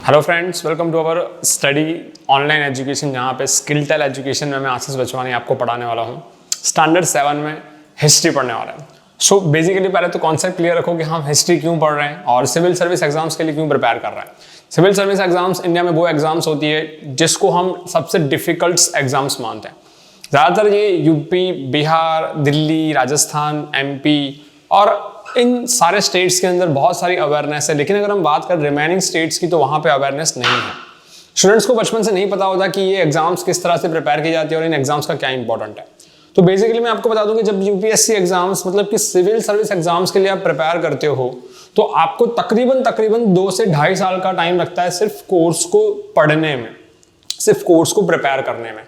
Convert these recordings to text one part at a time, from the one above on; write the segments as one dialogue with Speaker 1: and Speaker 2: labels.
Speaker 1: Hello friends, welcome to our study online education, जहाँ पे skill tell education में मैं आशीष बचवानी आपको पढ़ाने वाला हूँ। स्टैंडर्ड 7 में हिस्ट्री पढ़ने वाला है। सो बेसिकली पहले तो कॉन्सेप्ट क्लियर रखो कि हम हिस्ट्री क्यों पढ़ रहे हैं और सिविल सर्विस एग्जाम्स के लिए क्यों प्रिपेयर कर रहे हैं। सिविल सर्विस एग्जाम्स इंडिया में वो एग्जाम्स होती है जिसको हम सबसे डिफिकल्ट एग्जाम्स मानते हैं। ज़्यादातर ये यूपी, बिहार, दिल्ली, राजस्थान, एमपी और इन सारे स्टेट्स के अंदर बहुत सारी अवेयरनेस है, लेकिन अगर हम बात करें रिमेनिंग स्टेट्स की तो वहाँ पे अवेयरनेस नहीं है। स्टूडेंट्स को बचपन से नहीं पता होता कि ये एग्जाम्स किस तरह से प्रिपेयर की जाती है और इन एग्जाम्स का क्या इंपॉर्टेंट है। तो बेसिकली मैं आपको बता दूं कि जब यूपीएससी एग्जाम्स मतलब कि सिविल सर्विस एग्जाम्स के लिए आप प्रिपेयर करते हो तो आपको तकरीबन 2 से 2.5 साल का टाइम लगता है सिर्फ कोर्स को पढ़ने में, सिर्फ कोर्स को प्रिपेयर करने में।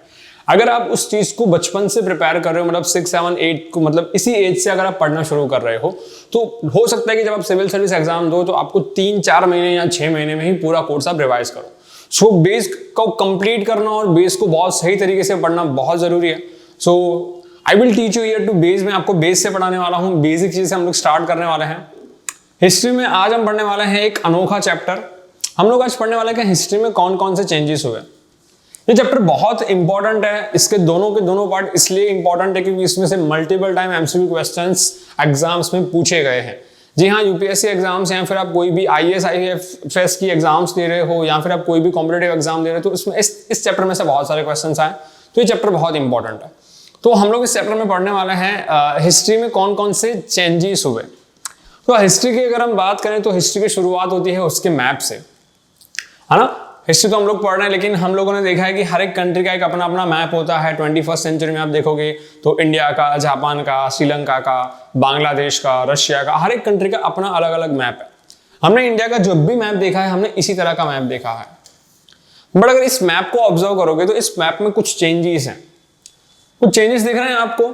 Speaker 1: अगर आप उस चीज को बचपन से प्रिपेयर कर रहे हो, मतलब 6, 7, 8 को, मतलब इसी एज से अगर आप पढ़ना शुरू कर रहे हो तो हो सकता है कि जब आप सिविल सर्विस एग्जाम दो तो आपको 3-4 महीने या 6 महीने में ही पूरा कोर्स आप रिवाइज करो। सो बेस को कंप्लीट करना और बेस को बहुत सही तरीके से पढ़ना बहुत जरूरी है। So I will teach you here to base. मैं आपको बेस से पढ़ाने वाला हूँ, बेसिक चीज से हम लोग स्टार्ट करने वाले हैं। हिस्ट्री में आज हम पढ़ने वाले हैं एक अनोखा चैप्टर। हम लोग आज पढ़ने वाले हैं कि हिस्ट्री में कौन कौन से चेंजेस हुए। ये चैप्टर बहुत इंपॉर्टेंट है। इसके दोनों के दोनों पार्ट इसलिए इंपॉर्टेंट है क्योंकि इसमें से multiple time MCQ questions exams में पूछे गए हैं। जी हाँ, यूपीएससी एग्जाम्स या फिर आप कोई भी आईएएस आईएफएस की एग्जाम्स दे रहे हो या फिर आप कोई भी कॉम्पिटिटिव एग्जाम दे रहे हो तो इसमें इस चैप्टर में से बहुत सारे क्वेश्चंस आए। तो ये चैप्टर बहुत इंपॉर्टेंट है। तो हम लोग इस चैप्टर में पढ़ने वाले हैं हिस्ट्री में कौन कौन से चेंजेस हुए। तो हिस्ट्री की अगर हम बात करें तो हिस्ट्री की शुरुआत होती है उसके मैप से, है ना। हिस्ट्री तो हम लोग पढ़ रहे हैं, लेकिन हम लोगों ने देखा है कि हर एक कंट्री का एक अपना अपना मैप होता है। 21st सेंचुरी में आप देखोगे तो इंडिया का, जापान का, श्रीलंका का, बांग्लादेश का, रशिया का, हर एक कंट्री का अपना अलग अलग मैप है। हमने इंडिया का जो भी मैप देखा है हमने इसी तरह का मैप देखा है। बट अगर इस मैप को ऑब्जर्व करोगे तो इस मैप में कुछ चेंजेस हैं। कुछ चेंजेस दिख रहे हैं आपको।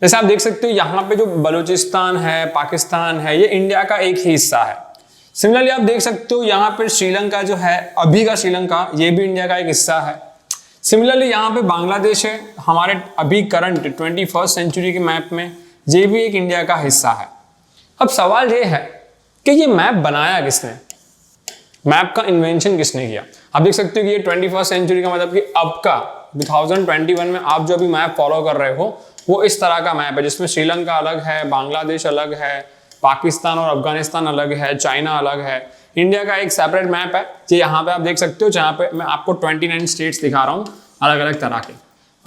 Speaker 1: जैसे आप देख सकते हो यहाँ पे जो बलूचिस्तान है, पाकिस्तान है, ये इंडिया का एक ही हिस्सा है। सिमिलरली आप देख सकते हो यहाँ पे श्रीलंका जो है, अभी का श्रीलंका, ये भी इंडिया का एक हिस्सा है। सिमिलरली यहाँ पे बांग्लादेश है, हमारे अभी करंट 21st सेंचुरी के मैप में, ये भी एक इंडिया का हिस्सा है। अब सवाल ये है कि ये मैप बनाया किसने, मैप का इन्वेंशन किसने किया। आप देख सकते हो कि ये 21st सेंचुरी का मतलब कि अब का 2021 में आप जो अभी मैप फॉलो कर रहे हो वो इस तरह का मैप है जिसमें श्रीलंका अलग है, बांग्लादेश अलग है, पाकिस्तान और अफगानिस्तान अलग है, चाइना अलग है। इंडिया का एक सेपरेट मैप है जो यहाँ पे आप देख सकते हो, जहाँ पे मैं आपको 29 स्टेट्स दिखा रहा हूँ अलग अलग तरह के।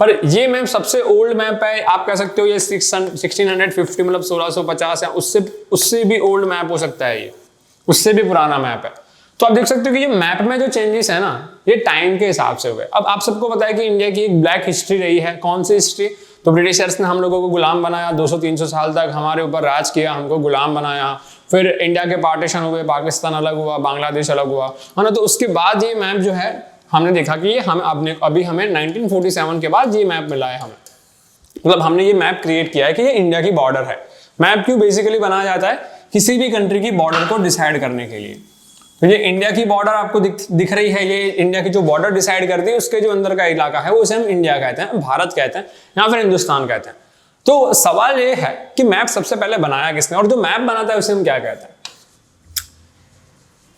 Speaker 1: पर ये मैप सबसे ओल्ड मैप है। आप कह सकते हो ये 1650 मतलब 1650 या उससे भी ओल्ड मैप हो सकता है, ये उससे भी पुराना मैप है। तो आप देख सकते हो कि ये मैप में जो चेंजेस है ना, ये टाइम के हिसाब से हुए। अब आप सबको पता है कि इंडिया की एक ब्लैक हिस्ट्री रही है। कौन सी हिस्ट्री? तो ब्रिटिशर्स ने हम लोगों को गुलाम बनाया, 200-300 साल तक हमारे ऊपर राज किया, हमको गुलाम बनाया। फिर इंडिया के पार्टीशन हुए, पाकिस्तान अलग हुआ, बांग्लादेश अलग हुआ, है ना। तो उसके बाद ये मैप जो है हमने देखा कि ये हम अभी हमें 1947 के बाद ये मैप मिला है हमें। मतलब हमने ये मैप क्रिएट किया है कि ये इंडिया की बॉर्डर है। मैप क्यों बेसिकली बनाया जाता है? किसी भी कंट्री की बॉर्डर को डिसाइड करने के लिए। तो ये इंडिया की बॉर्डर आपको दिख रही है, ये इंडिया की जो बॉर्डर डिसाइड करती है उसके जो अंदर का इलाका है वो उसे हम इंडिया कहते हैं, भारत कहते हैं या फिर हिंदुस्तान कहते हैं। तो सवाल ये है कि मैप सबसे पहले बनाया किसने और जो मैप बनाता है उसे हम क्या कहते हैं?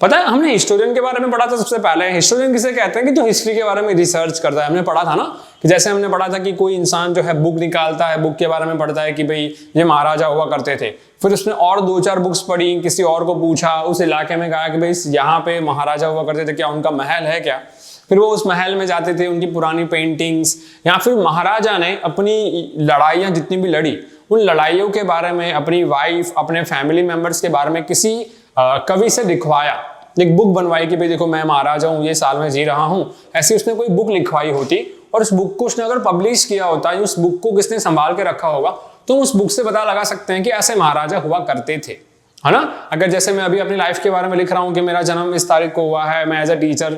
Speaker 1: पता है, हमने हिस्टोरियन के बारे में पढ़ा था सबसे पहले। हिस्टोरियन किसे कहते हैं? कि जो हिस्ट्री के बारे में रिसर्च करता है। हमने पढ़ा था ना कि जैसे हमने पढ़ा था कि कोई इंसान जो है बुक निकालता है, बुक के बारे में पढ़ता है कि भाई ये महाराजा हुआ करते थे। फिर उसने और 2-4 बुक्स पढ़ी, किसी और को पूछा, उस इलाके में कहा कि भाई यहाँ पे महाराजा हुआ करते थे, क्या उनका महल है क्या? फिर वो उस महल में जाते थे, उनकी पुरानी पेंटिंग्स, या फिर महाराजा ने अपनी लड़ाइयाँ जितनी भी लड़ी उन लड़ाइयों के बारे में, अपनी वाइफ, अपने फैमिली मेंबर्स के बारे में किसी कवि से लिखवाया, एक बुक बनवाई कि भाई देखो मैं महाराजा हूँ, ये साल में जी रहा हूँ। ऐसी उसने कोई बुक लिखवाई होती और उस बुक को उसने अगर पब्लिश किया होता, उस बुक को किसने संभाल के रखा होगा, तो उस बुक से पता लगा सकते हैं कि ऐसे महाराजा हुआ करते थे, है ना। अगर जैसे मैं अभी अपनी लाइफ के बारे में लिख रहा हूँ कि मेरा जन्म इस तारीख को हुआ है, मैं as a teacher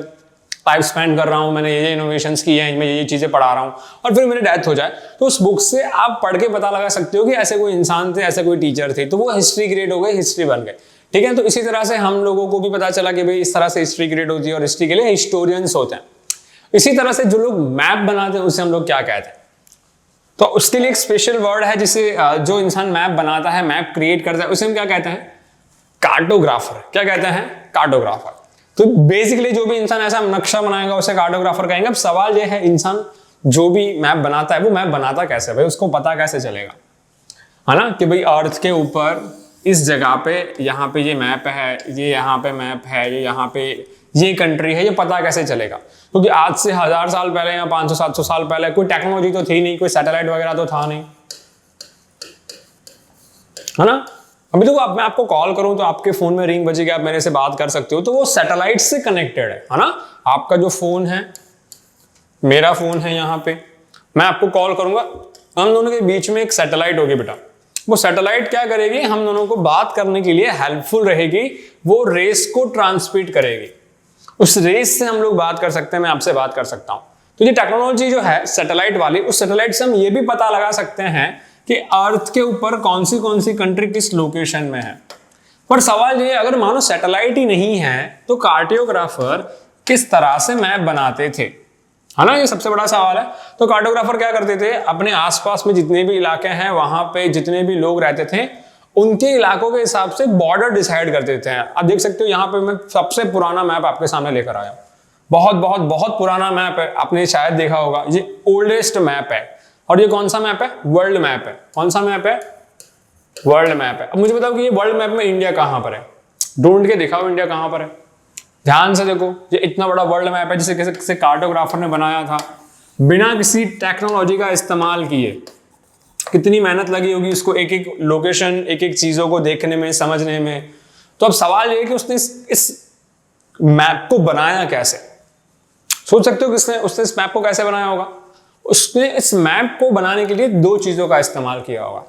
Speaker 1: life spend कर रहा हूँ, मैंने ये इनोवेशंस की हैं, मैं ये चीजें पढ़ा रहा हूँ, और फिर मेरी डेथ हो जाए तो उस बुक से आप पढ़ के पता लगा सकते हो कि ऐसे कोई इंसान थे, ऐसे कोई टीचर थे, तो वो हिस्ट्री क्रिएट हो गई, हिस्ट्री बन गई। ठीक है, तो इसी तरह से हम लोगों को भी पता चला कि भाई इस तरह से हिस्ट्री क्रिएट होती है और हिस्ट्री के लिए हिस्टोरियंस होते हैं। इसी तरह से जो लोग मैप बनाते हैं उसे हम लोग क्या कहते हैं? तो उसके लिए एक स्पेशल वर्ड है जिसे जो इंसान मैप बनाता है, मैप क्रिएट करता है, उसे हम क्या कहते हैं? कार्टोग्राफर। क्या कहते हैं? कार्टोग्राफर। तो बेसिकली जो भी इंसान ऐसा नक्शा बनाएगा उसे कार्टोग्राफर कहेंगे। अब सवाल ये है, इंसान जो भी मैप बनाता है वो मैप बनाता कैसे भाई, उसको पता कैसे चलेगा, है ना, कि भाई अर्थ के ऊपर इस जगह पे यहाँ पे ये मैप है, ये यहाँ पे मैप है, ये यहाँ पे ये कंट्री है, ये पता कैसे चलेगा? क्योंकि आज से 1000 साल पहले या 500-700 साल पहले कोई टेक्नोलॉजी तो थी नहीं, कोई सैटेलाइट वगैरह तो था नहीं, है ना। अभी तो मैं आपको कॉल करूं तो आपके फोन में रिंग बजेगी, आप मेरे से बात कर सकते हो, तो वो सैटेलाइट से कनेक्टेड है ना। आपका जो फोन है, मेरा फोन है, यहाँ पे मैं आपको कॉल करूंगा, हम दोनों के बीच में एक सैटेलाइट होगी बेटा। वो सैटेलाइट क्या करेगी, हम दोनों को बात करने के लिए हेल्पफुल रहेगी, वो रेस को ट्रांसमिट करेगी, उस रेस से हम लोग बात कर सकते हैं, मैं आपसे बात कर सकता हूं। तो ये टेक्नोलॉजी जो है सैटेलाइट वाली, उस सैटेलाइट से हम ये भी पता लगा सकते हैं कि अर्थ के ऊपर कौन सी कंट्री किस लोकेशन में है। पर सवाल ये, अगर मानो सैटेलाइट ही नहीं है तो कार्टोग्राफर किस तरह से मैप बनाते थे, है ना, ये सबसे बड़ा सवाल है। तो कार्टोग्राफर क्या करते थे, अपने आसपास में जितने भी इलाके हैं वहां पे जितने भी लोग रहते थे उनके इलाकों के हिसाब से बॉर्डर डिसाइड कर देते हैं। आप देख सकते हो यहाँ पे मैं सबसे पुराना मैप आपके सामने लेकर आया, बहुत बहुत बहुत पुराना मैप है, आपने शायद देखा होगा, ये ओल्डेस्ट मैप है। और ये कौन सा मैप है, वर्ल्ड मैप है। कौन सा मैप है, वर्ल्ड मैप है। अब मुझे बताओ कि ये वर्ल्ड मैप में इंडिया कहां पर है, ढूंढ के दिखाओ इंडिया कहां पर है। ध्यान से देखो, ये इतना बड़ा वर्ल्ड मैप है जिसे किसी कार्टोग्राफर ने बनाया था बिना किसी टेक्नोलॉजी का इस्तेमाल किए। कितनी मेहनत लगी होगी इसको, एक एक लोकेशन, एक एक चीजों को देखने में, समझने में। तो अब सवाल ये है कि उसने इस मैप को बनाया कैसे। सोच सकते हो कि उसने इस मैप को कैसे बनाया होगा। उसने इस मैप को बनाने के लिए दो चीजों का इस्तेमाल किया होगा।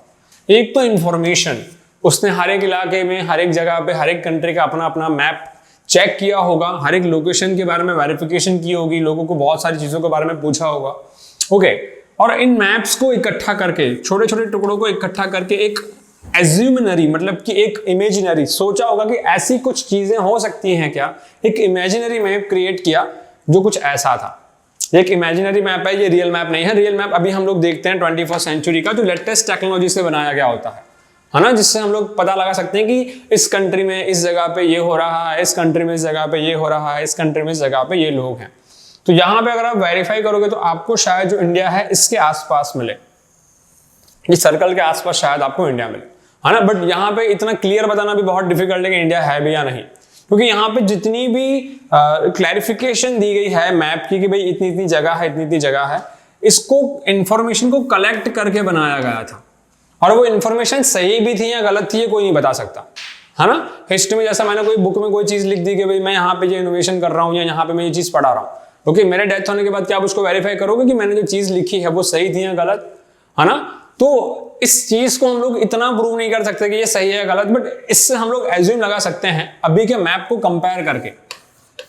Speaker 1: एक तो इंफॉर्मेशन, उसने हर एक इलाके में, हर एक जगह पे, हर एक कंट्री का अपना अपना मैप चेक किया होगा, हर एक लोकेशन के बारे में वेरिफिकेशन की होगी, लोगों को बहुत सारी चीजों के बारे में पूछा होगा। ओके, और इन मैप्स को इकट्ठा करके, छोटे छोटे टुकड़ों को इकट्ठा करके एक एज्यूमिनरी, मतलब कि एक इमेजिनरी, सोचा होगा कि ऐसी कुछ चीजें हो सकती हैं क्या, एक इमेजिनरी मैप क्रिएट किया जो कुछ ऐसा था। एक इमेजिनरी मैप है, ये रियल मैप नहीं है। रियल मैप अभी हम लोग देखते हैं 21वीं सेंचुरी का, जो लेटेस्ट टेक्नोलॉजी से बनाया गया होता है ना, जिससे हम लोग पता लगा सकते हैं कि इस कंट्री में इस जगह पे ये हो रहा है, इस कंट्री में इस जगह पे ये हो रहा है, इस कंट्री में इस जगह पे ये लोग हैं। तो यहां पे अगर आप वेरीफाई करोगे तो आपको शायद जो इंडिया है इसके आसपास मिले, इस सर्कल के आसपास शायद आपको इंडिया मिले, है ना। बट यहाँ पे इतना क्लियर बताना भी बहुत डिफिकल्ट है कि इंडिया है भी या नहीं, क्योंकि यहाँ पे जितनी भी क्लैरिफिकेशन दी गई है मैप की कि भाई इतनी इतनी जगह है, इतनी इतनी जगह है, इसको इंफॉर्मेशन को कलेक्ट करके बनाया गया था। और वो इंफॉर्मेशन सही भी थी या गलत थी ये कोई नहीं बता सकता, है ना। हिस्ट्री में जैसा मैंने कोई बुक में कोई चीज लिख दी कि भाई मैं यहाँ पे ये इनोवेशन कर रहा हूँ या यहाँ पे मैं ये चीज पढ़ा रहा हूँ, क्योंकि मेरे डेथ होने के बाद क्या आप उसको वेरीफाई करोगे कि मैंने जो चीज लिखी है वो सही थी या गलत, है ना। तो इस चीज को हम लोग इतना प्रूव नहीं कर सकते कि ये सही है गलत, बट इससे हम लोग एज्यूम लगा सकते हैं अभी के मैप को कंपेयर करके।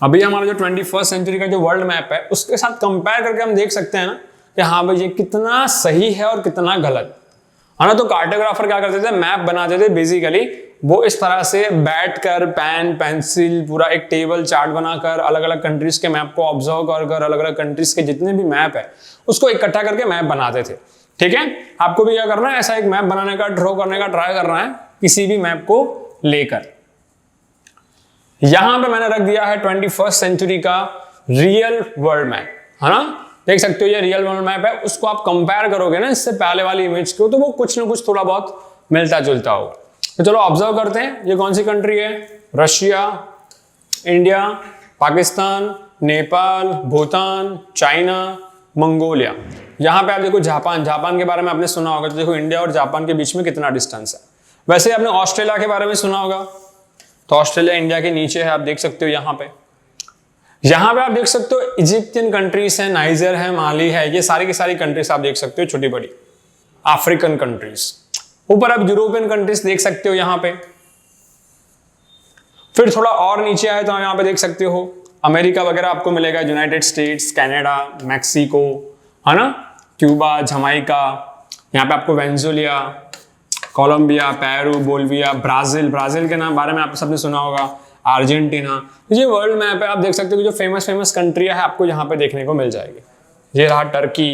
Speaker 1: अभी हमारा जो 21वीं सेंचुरी का जो वर्ल्ड मैप है उसके साथ कंपेयर करके हम देख सकते हैं ना कि हाँ भाई ये कितना सही है और कितना गलत, है ना। तो कार्टोग्राफर क्या करते थे, मैप बनाते थे बेसिकली, वो इस तरह से बैठकर पेन पेंसिल पूरा एक टेबल चार्ट बनाकर अलग अलग कंट्रीज के मैप को ऑब्जर्व कर अलग अलग कंट्रीज के जितने भी मैप है उसको इकट्ठा करके मैप बनाते थे। ठीक है, आपको भी क्या करना है, ऐसा एक मैप बनाने का, ड्रॉ करने का ट्राई करना है किसी भी मैप को लेकर। यहां पे मैंने रख दिया है 21वीं सेंचुरी का रियल वर्ल्ड मैप, है ना। देख सकते हो ये रियल वर्ल्ड मैप है, उसको आप कंपेयर करोगे ना इससे पहले वाली इमेज को, तो वो कुछ ना कुछ थोड़ा बहुत मिलता जुलता होगा। तो चलो ऑब्जर्व करते हैं, ये कौन सी कंट्री है, Russia, India, Pakistan, Nepal, Bhutan, China, Mongolia. यहां पे आप देखो जापान, जापान के बारे में आपने सुना होगा, तो देखो इंडिया और जापान के बीच में कितना डिस्टेंस है। वैसे आपने ऑस्ट्रेलिया के बारे में सुना होगा, तो ऑस्ट्रेलिया इंडिया के नीचे है, आप देख सकते हो यहां पे आप देख सकते हो इजिप्टियन कंट्रीज है, नाइजर है, माली है, ये सारी की सारी कंट्रीज आप देख सकते हो, छोटी बड़ी अफ्रीकन कंट्रीज। ऊपर आप यूरोपियन कंट्रीज देख सकते हो यहां पे। फिर थोड़ा और नीचे आए तो यहां पे देख सकते हो अमेरिका वगैरह आपको मिलेगा, यूनाइटेड स्टेट्स, कनाडा, मैक्सिको, है ना, क्यूबा, जमाइका, यहाँ पे आपको Venezuela, Colombia, Peru, Bolivia, Brazil के नाम बारे में आप सबने सुना होगा, अर्जेंटीना। ये वर्ल्ड मैप है, आप देख सकते हो जो फेमस कंट्री है आपको यहाँ पे देखने को मिल जाएगी। ये रहा टर्की,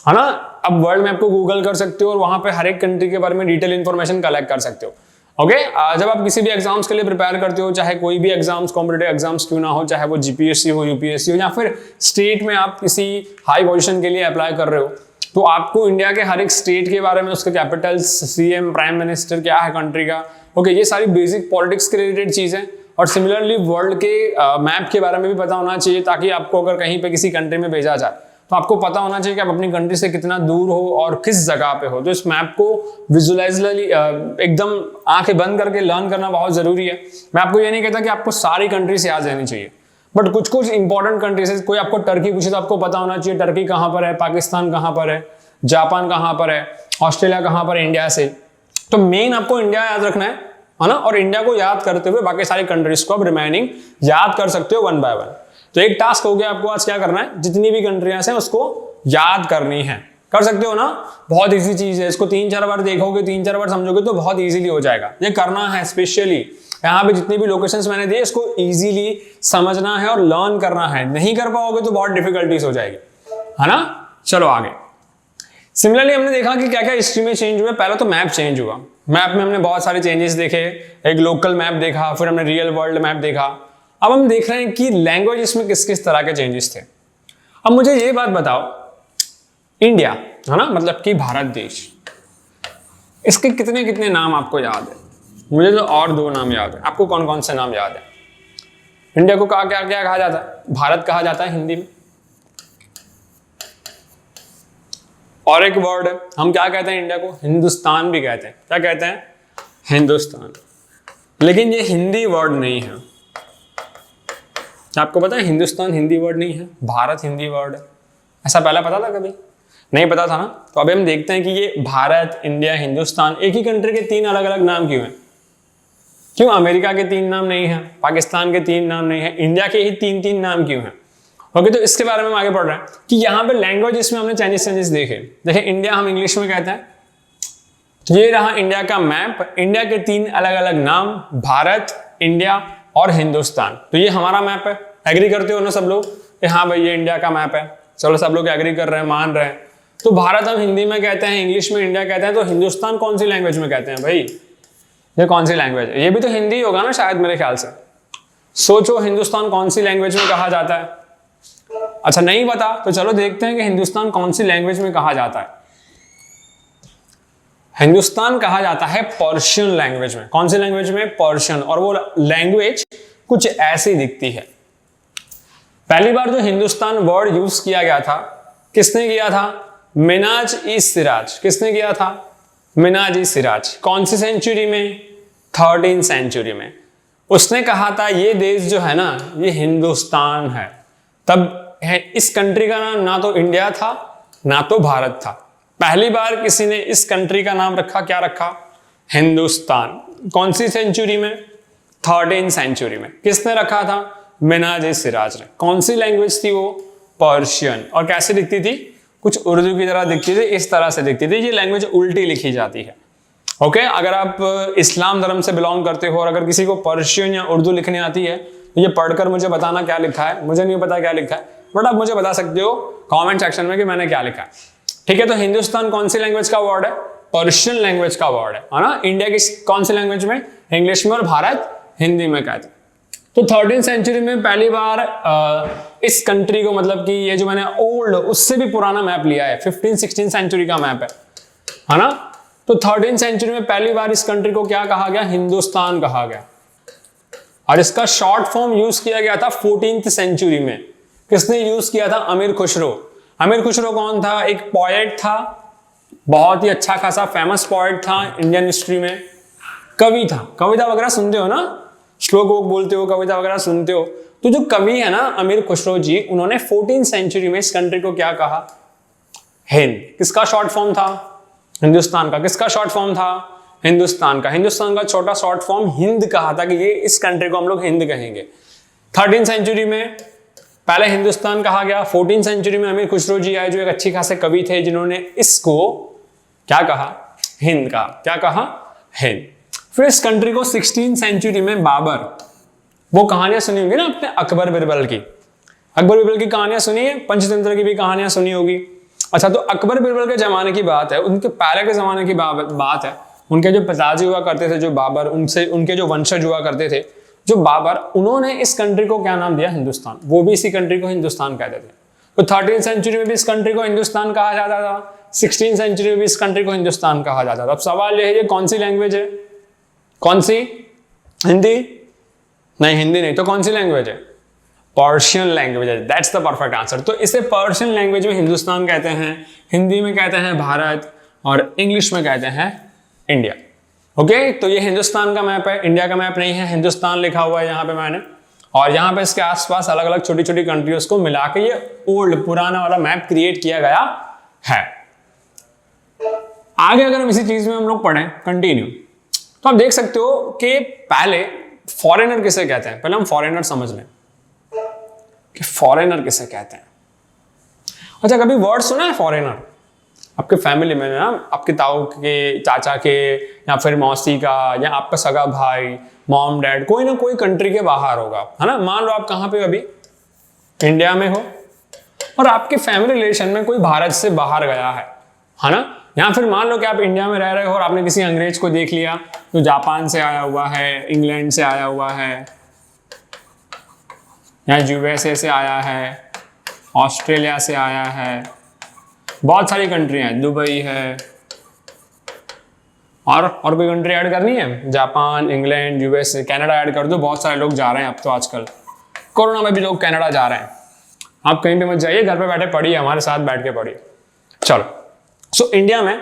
Speaker 1: है ना। अब वर्ल्ड मैप को गूगल कर सकते हो और वहां पे हर एक कंट्री के बारे में डिटेल इंफॉर्मेशन कलेक्ट कर सकते हो। ओके जब आप किसी भी एग्जाम्स के लिए प्रिपेयर करते हो, चाहे कोई भी एग्जाम्स कॉम्पिटेटिव एग्जाम्स क्यों ना हो, चाहे वो जीपीएससी हो, यूपीएससी हो, या फिर स्टेट में आप किसी हाई पोजीशन के लिए अप्लाई कर रहे हो, तो आपको इंडिया के हर एक स्टेट के बारे में, उसके कैपिटल्स, सीएम, प्राइम मिनिस्टर क्या है कंट्री का, ओके ये सारी बेसिक पॉलिटिक्स के रिलेटेड चीजें, और सिमिलरली वर्ल्ड के मैप के बारे में भी पता होना चाहिए, ताकि आपको अगर कहीं पे किसी कंट्री में भेजा जाए तो आपको पता होना चाहिए कि आप अपनी कंट्री से कितना दूर हो और किस जगह पे हो। तो इस मैप को विजुअलाइजली एकदम आंखें बंद करके लर्न करना बहुत जरूरी है। मैं आपको ये नहीं कहता कि आपको सारी कंट्री से याद रहनी चाहिए, बट कुछ कुछ इंपॉर्टेंट कंट्रीज है। कोई आपको टर्की पूछे तो आपको पता होना चाहिए टर्की कहाँ पर है, पाकिस्तान कहाँ पर है, जापान कहाँ पर है, ऑस्ट्रेलिया कहाँ पर है इंडिया से। तो मेन आपको इंडिया याद रखना है ना, और इंडिया को याद करते हुए बाकी सारी कंट्रीज को आप रिमेनिंग याद कर सकते हो वन बाय वन। तो एक टास्क हो गया आपको आज क्या करना है, जितनी भी कंट्रियां हैं उसको याद करनी है। कर सकते हो ना, बहुत इजी चीज है। इसको 3-4 बार देखोगे, 3-4 बार समझोगे तो बहुत इजीली हो जाएगा। ये करना है स्पेशली यहाँ पे जितनी भी लोकेशंस मैंने दिए, इसको इजीली समझना है और लर्न करना है। नहीं कर पाओगे तो बहुत डिफिकल्टीज हो जाएगी, है ना। चलो आगे। सिमिलरली हमने देखा कि क्या क्या हिस्ट्री में चेंज हुआ। पहले तो मैप चेंज हुआ, मैप में हमने बहुत सारे चेंजेस देखे। एक लोकल मैप देखा, फिर हमने रियल वर्ल्ड मैप देखा। अब हम देख रहे हैं कि लैंग्वेज में किस किस तरह के चेंजेस थे। अब मुझे ये बात बताओ, इंडिया है ना, मतलब कि भारत देश, इसके कितने कितने नाम आपको याद है? मुझे तो और 2 नाम याद है। आपको कौन कौन से नाम याद है? इंडिया को क्या क्या क्या कहा जाता है? भारत कहा जाता है हिंदी में। और एक वर्ड है, हम क्या कहते हैं इंडिया को? हिंदुस्तान भी कहते हैं। क्या कहते हैं? हिंदुस्तान। लेकिन ये हिंदी वर्ड नहीं है। आपको पता है हिंदुस्तान हिंदी वर्ड नहीं है, भारत हिंदी वर्ड है। ऐसा पहले पता था कभी? नहीं पता था ना। तो अभी हम देखते हैं कि ये भारत, इंडिया, हिंदुस्तान एक ही कंट्री के 3 अलग अलग नाम क्यों हैं? क्यों अमेरिका के 3 नाम नहीं है, पाकिस्तान के 3 नाम नहीं है, इंडिया के ही 3-3 नाम क्यों हैं? ओके, तो इसके बारे में हम आगे पढ़ रहे हैं कि यहाँ पे लैंग्वेज इसमें हमने चेंजेस देखे। देखिए इंडिया हम इंग्लिश में कहते हैं, ये रहा इंडिया का मैप। इंडिया के 3 अलग अलग नाम, भारत, इंडिया और हिंदुस्तान। तो ये हमारा मैप है। एग्री करते हो ना सब लोग कि हाँ भाई ये इंडिया का मैप है? चलो सब लोग एग्री कर रहे हैं, मान रहे हैं। तो भारत हम हिंदी में कहते हैं, इंग्लिश में इंडिया कहते हैं, तो हिंदुस्तान कौन सी लैंग्वेज में कहते हैं भाई? ये कौन सी लैंग्वेज है? ये भी तो हिंदी होगा ना शायद, मेरे ख्याल से। सोचो हिंदुस्तान कौन सी लैंग्वेज में कहा जाता है? अच्छा नहीं पता, तो चलो देखते हैं कि हिंदुस्तान कौन सी लैंग्वेज में कहा जाता है। हिंदुस्तान कहा जाता है पर्शियन लैंग्वेज में। कौन सी लैंग्वेज में? पर्शियन। और वो लैंग्वेज कुछ ऐसी दिखती है। पहली बार जो हिंदुस्तान वर्ड यूज किया गया था, किसने किया था? मिनाज-ई-सिराज। किसने किया था? मिनाज-ई-सिराज। कौन सी सेंचुरी में? 13th सेंचुरी में। उसने कहा था ये देश जो है ना, ये हिंदुस्तान है। तब है इस कंट्री का नाम ना तो इंडिया था ना तो भारत था। पहली बार किसी ने इस कंट्री का नाम रखा, क्या रखा? हिंदुस्तान। कौन सी सेंचुरी में? 13th सेंचुरी में। किसने रखा था? मिनाज-ए-सिराज ने। कौन सी लैंग्वेज थी वो? पर्शियन। और कैसे दिखती थी? कुछ उर्दू की तरह दिखती थी, इस तरह से दिखती थी। ये लैंग्वेज उल्टी लिखी जाती है। ओके, अगर आप इस्लाम धर्म से बिलोंग करते हो और अगर किसी को पर्शियन या उर्दू लिखने आती है तो ये पढ़कर मुझे बताना क्या लिखा है। मुझे नहीं पता क्या लिखा है, बट आप मुझे बता सकते हो कमेंट सेक्शन में कि मैंने क्या लिखा है। ठीक है, तो हिंदुस्तान कौन सी लैंग्वेज का वर्ड है? पर्शियन लैंग्वेज का वर्ड है ना। इंडिया की कौन सी लैंग्वेज में? इंग्लिश में। और भारत हिंदी में कहते हैं। तो 13th सेंचुरी में पहली बार इस कंट्री को, मतलब कि ये जो मैंने ओल्ड उससे भी पुराना मैप लिया है, 15th-16th सेंचुरी का मैप है ना। तो 13th सेंचुरी में पहली बार इस कंट्री को क्या कहा गया? हिंदुस्तान कहा गया। और इसका शॉर्ट फॉर्म यूज किया गया था 14th सेंचुरी में। किसने यूज किया था? अमीर खुसरो। अमीर खुसरो कौन था? एक पोएट था, बहुत ही अच्छा खासा फेमस पोएट था इंडियन हिस्ट्री में। कवि था। कविता वगैरह सुनते हो ना, श्लोक वोक बोलते हो, कविता वगैरह सुनते हो। तो जो कवि है ना अमीर खुसरो जी, उन्होंने 14th सेंचुरी में इस कंट्री को क्या कहा? हिंद। किसका शॉर्ट फॉर्म था? हिंदुस्तान का। किसका शॉर्ट फॉर्म था? हिंदुस्तान का। हिंदुस्तान का छोटा शॉर्ट फॉर्म हिंद कहा था कि ये इस कंट्री को हम लोग हिंद कहेंगे। 13th सेंचुरी में पहले हिंदुस्तान कहा गया। 14th सेंचुरी में अमीर खुसरो जी आए जो एक अच्छी खासे कवि थे, जिन्होंने इसको क्या कहा? हिंद कहा। क्या कहा? हिंद। फिर इस कंट्री को 16th सेंचुरी में बाबर, वो कहानियां सुनी होंगी ना आपने अकबर बिरबल की। अकबर बिरबल की कहानियां सुनी है, पंचतंत्र की भी कहानियां सुनी होगी। अच्छा, तो अकबर बिरबल के जमाने की बात है, उनके पहले के जमाने की बात है। उनके जो पिताजी हुआ करते थे, जो बाबर, उनसे उनके जो वंशज हुआ करते थे, जो बाबर, उन्होंने इस कंट्री को क्या नाम दिया? हिंदुस्तान। वो भी इसी कंट्री को हिंदुस्तान कहते थे। तो 13th सेंचुरी में भी इस कंट्री को हिंदुस्तान कहा जाता था, 16th सेंचुरी में भी इस कंट्री को हिंदुस्तान कहा जाता था। अब सवाल ये है, ये कौन सी लैंग्वेज है? कौन सी? हिंदी? नहीं, हिंदी नहीं, तो कौन सी लैंग्वेज है? पर्शियन लैंग्वेज है। That's the perfect answer. तो इसे पर्शियन लैंग्वेज में हिंदुस्तान कहते हैं, हिंदी में कहते हैं भारत, और इंग्लिश में कहते हैं इंडिया। ओके, तो ये हिंदुस्तान का मैप है, इंडिया का मैप नहीं है। हिंदुस्तान लिखा हुआ है यहाँ पे मैंने, और यहाँ पे इसके आसपास अलग अलग छोटी छोटी कंट्रीज को मिला के ये ओल्ड पुराना वाला मैप क्रिएट किया गया है। आगे अगर हम इसी चीज में हम लोग पढ़ें, कंटिन्यू, तो आप देख सकते हो कि पहले फॉरेनर किसे कहते हैं। पहले हम फॉरेनर समझ लें कि फॉरेनर किसे कहते हैं। अच्छा, कभी वर्ड सुना है फॉरेनर? आपके फैमिली में ना, आपके ताऊ के, चाचा के, या फिर मौसी का, या आपका सगा भाई, मॉम डैड, कोई ना कोई कंट्री के बाहर होगा, है ना। मान लो आप कहाँ पे अभी इंडिया में हो और आपके फैमिली रिलेशन में कोई भारत से बाहर गया है ना। या फिर मान लो कि आप इंडिया में रह रहे हो और आपने किसी अंग्रेज को देख लिया जो जापान से आया हुआ है, इंग्लैंड से आया हुआ है, या यूएसए से आया है, ऑस्ट्रेलिया से आया है, बहुत सारी कंट्री हैं, दुबई है, और कोई कंट्री ऐड करनी है? Japan, England, USA, Canada add कर दो। बहुत सारे लोग जा रहे हैं अब तो, आजकल कोरोना में भी लोग कनाडा जा रहे हैं। आप कहीं पे मत जाइए, घर पे बैठे पढ़िए, हमारे साथ बैठ के पढ़िए। चलो, सो इंडिया में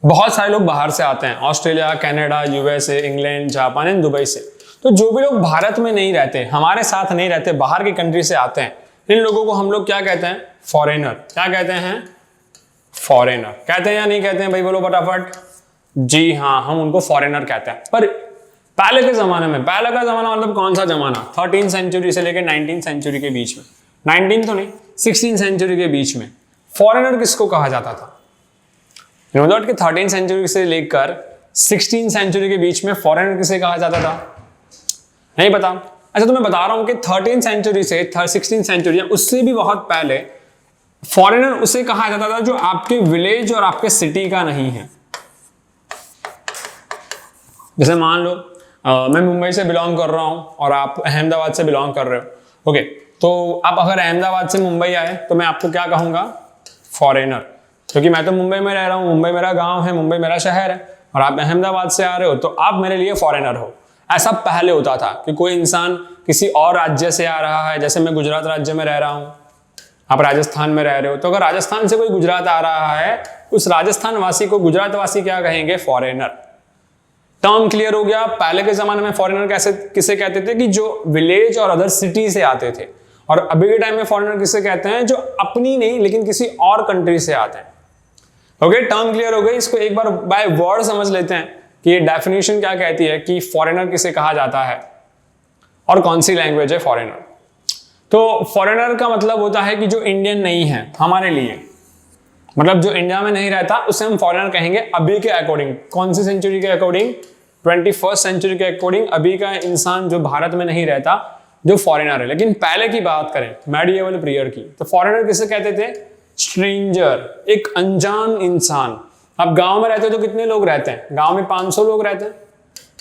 Speaker 1: बहुत सारे लोग बाहर से आते हैं, Australia, Canada, USA, England, Japan and Dubai से। तो जो भी लोग भारत में नहीं रहते, हमारे साथ नहीं रहते, बाहर की कंट्री से आते हैं, इन लोगों को हम लोग क्या कहते हैं? फॉरेनर। क्या कहते हैं? फॉरेनर। कहते हैं या नहीं कहते हैं भाई? बोलो फटाफट। जी हाँ, हम उनको फॉरेनर कहते हैं। पर पहले के जमाने में, पहले का जमाना मतलब कौन सा जमाना? 13th सेंचुरी से लेकर 19th सेंचुरी के बीच में, 19 तो नहीं, 16th सेंचुरी के बीच में फॉरेनर किसको कहा जाता था? यू नो दैट कि 13th सेंचुरी से लेकर 16th सेंचुरी के बीच में फॉरेनर किसे कहा जाता था? नहीं पता? अच्छा, तो मैं बता रहा हूं कि 13th सेंचुरी से 16th सेंचुरी, उससे भी बहुत पहले फॉरेनर उसे कहा जाता था जो आपके विलेज और आपके सिटी का नहीं है। जैसे मान लो मैं मुंबई से बिलोंग कर रहा हूं और आप अहमदाबाद से बिलोंग कर रहे हो। ओके, तो आप अगर अहमदाबाद से मुंबई आए तो मैं आपको क्या कहूंगा? फॉरेनर। क्योंकि मैं तो मुंबई में रह रहा हूं, मुंबई मेरा गांव है, मुंबई मेरा शहर है, और आप अहमदाबाद से आ रहे हो तो आप मेरे लिए फॉरेनर हो। ऐसा पहले होता था कि कोई इंसान किसी और राज्य से आ रहा है, जैसे मैं गुजरात राज्य में रह रहा हूं, आप राजस्थान में रह रहे हो, तो अगर राजस्थान से कोई गुजरात आ रहा है, उस राजस्थान वासी को गुजरात वासी क्या कहेंगे? फॉरेनर। टर्म क्लियर हो गया? पहले के जमाने में फॉरेनर कैसे किसे कहते थे? कि जो विलेज और अदर सिटी से आते थे। और अभी के टाइम में फॉरेनर किसे कहते हैं? जो अपनी नहीं लेकिन किसी और कंट्री से आते हैं। ओके, टर्म क्लियर हो गई। इसको एक बार बाय वर्ड समझ लेते हैं कि ये डेफिनेशन क्या कहती है कि फॉरेनर किसे कहा जाता है और कौन सी लैंग्वेज है फॉरेनर। तो फॉरेनर का मतलब होता है कि जो इंडियन नहीं है हमारे लिए, मतलब जो इंडिया में नहीं रहता, उसे हम फॉरेनर कहेंगे अभी के अकॉर्डिंग। कौन सी सेंचुरी के अकॉर्डिंग? 21st सेंचुरी के अकॉर्डिंग अभी का इंसान जो भारत में नहीं रहता, जो फॉरेनर है। लेकिन पहले की बात करें, मेडिएवल पीरियड की, तो फॉरेनर किसे कहते थे? स्ट्रेंजर, एक अनजान इंसान। अब गांव में रहते हो तो कितने लोग रहते हैं? गांव में 500 लोग रहते हैं,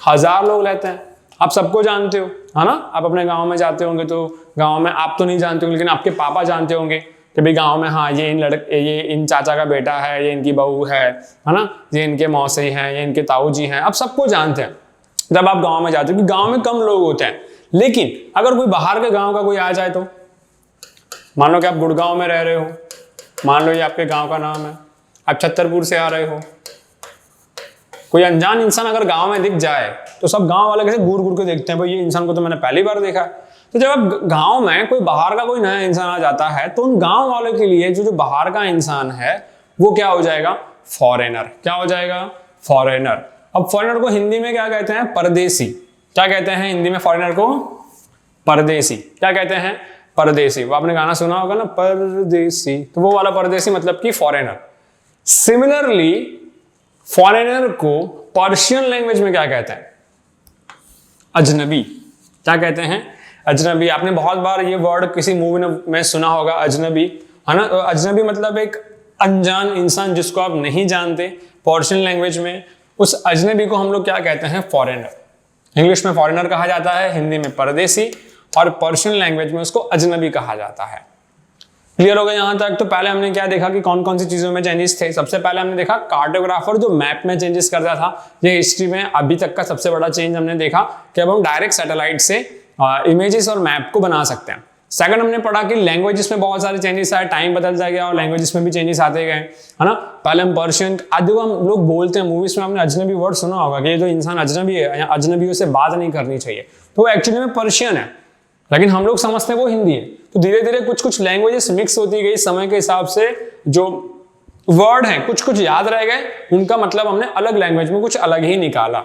Speaker 1: 1000 लोग रहते हैं। आप सबको जानते हो, है ना। आप अपने गांव में जाते होंगे तो गांव में आप तो नहीं जानते होंगे, लेकिन आपके पापा जानते होंगे कि भाई गांव में, हाँ ये इन चाचा का बेटा है, ये इनकी बहू है ना, ये इनके मौसी हैं, ये इनके ताऊ जी हैं। आप सबको जानते हैं जब आप गांव में जाते हो, कि गांव में कम लोग होते हैं। लेकिन अगर कोई बाहर के गांव का कोई आ जाए तो, मान लो कि आप गुड़गांव में रह रहे हो, मान लो ये आपके गांव का नाम है, आप छतरपुर से आ रहे हो, कोई अनजान इंसान अगर गांव में दिख जाए तो सब गांव वाले कैसे घूर घूर के देखते हैं, भाई ये इंसान को तो मैंने पहली बार देखा है। तो जब आप गांव में कोई बाहर का कोई नया इंसान आ जाता है तो उन गांव वालों के लिए जो बाहर का इंसान है वो क्या हो जाएगा? फॉरेनर। क्या हो जाएगा? फॉरेनर। अब फॉरेनर को हिंदी में क्या कहते हैं? परदेसी। क्या कहते हैं हिंदी में फॉरेनर को? परदेसी। क्या कहते हैं? परदेसी। वो आपने गाना सुना होगा ना, परदेसी, तो वो वाला परदेसी मतलब कि फॉरेनर। सिमिलरली फॉरेनर को पर्शियन लैंग्वेज में क्या कहते हैं? अजनबी। क्या कहते हैं? अजनबी। आपने बहुत बार ये वर्ड किसी मूवी में सुना होगा, अजनबी, है ना। अजनबी मतलब एक अनजान इंसान जिसको आप नहीं जानते। पर्शियन लैंग्वेज में उस अजनबी को हम लोग क्या कहते हैं, फॉरेनर। इंग्लिश में फॉरेनर कहा जाता है, हिंदी में परदेसी, और पर्शियन लैंग्वेज में उसको अजनबी कहा जाता है। क्लियर हो गया यहां तक? तो पहले हमने क्या देखा कि कौन कौन सी चीजों में चेंजेस थे। सबसे पहले हमने देखा कार्टोग्राफर जो मैप में चेंजेस करता था। ये हिस्ट्री में अभी तक का सबसे बड़ा चेंज हमने देखा कि अब हम डायरेक्ट सैटेलाइट से इमेजेस और मैप को बना सकते हैं। सेकंड हमने पढ़ा कि लैंग्वेजेस में बहुत सारे चेंजेस आए, टाइम बदलता गया और लैंग्वेजेस में भी चेंजेस आते गए, है ना। पहले हम पर्शियन, आज देखो हम लोग बोलते हैं मूवीज में, आपने अजनबी वर्ड सुना होगा कि ये जो इंसान अजनबी है, अजनबियों से बात नहीं करनी चाहिए, तो वो एक्चुअली में पर्शियन है, लेकिन हम लोग समझते हैं वो हिंदी है। तो धीरे धीरे कुछ कुछ लैंग्वेजेस मिक्स होती गई, समय के हिसाब से जो वर्ड हैं कुछ कुछ याद रह गए, उनका मतलब हमने अलग लैंग्वेज में कुछ अलग ही निकाला,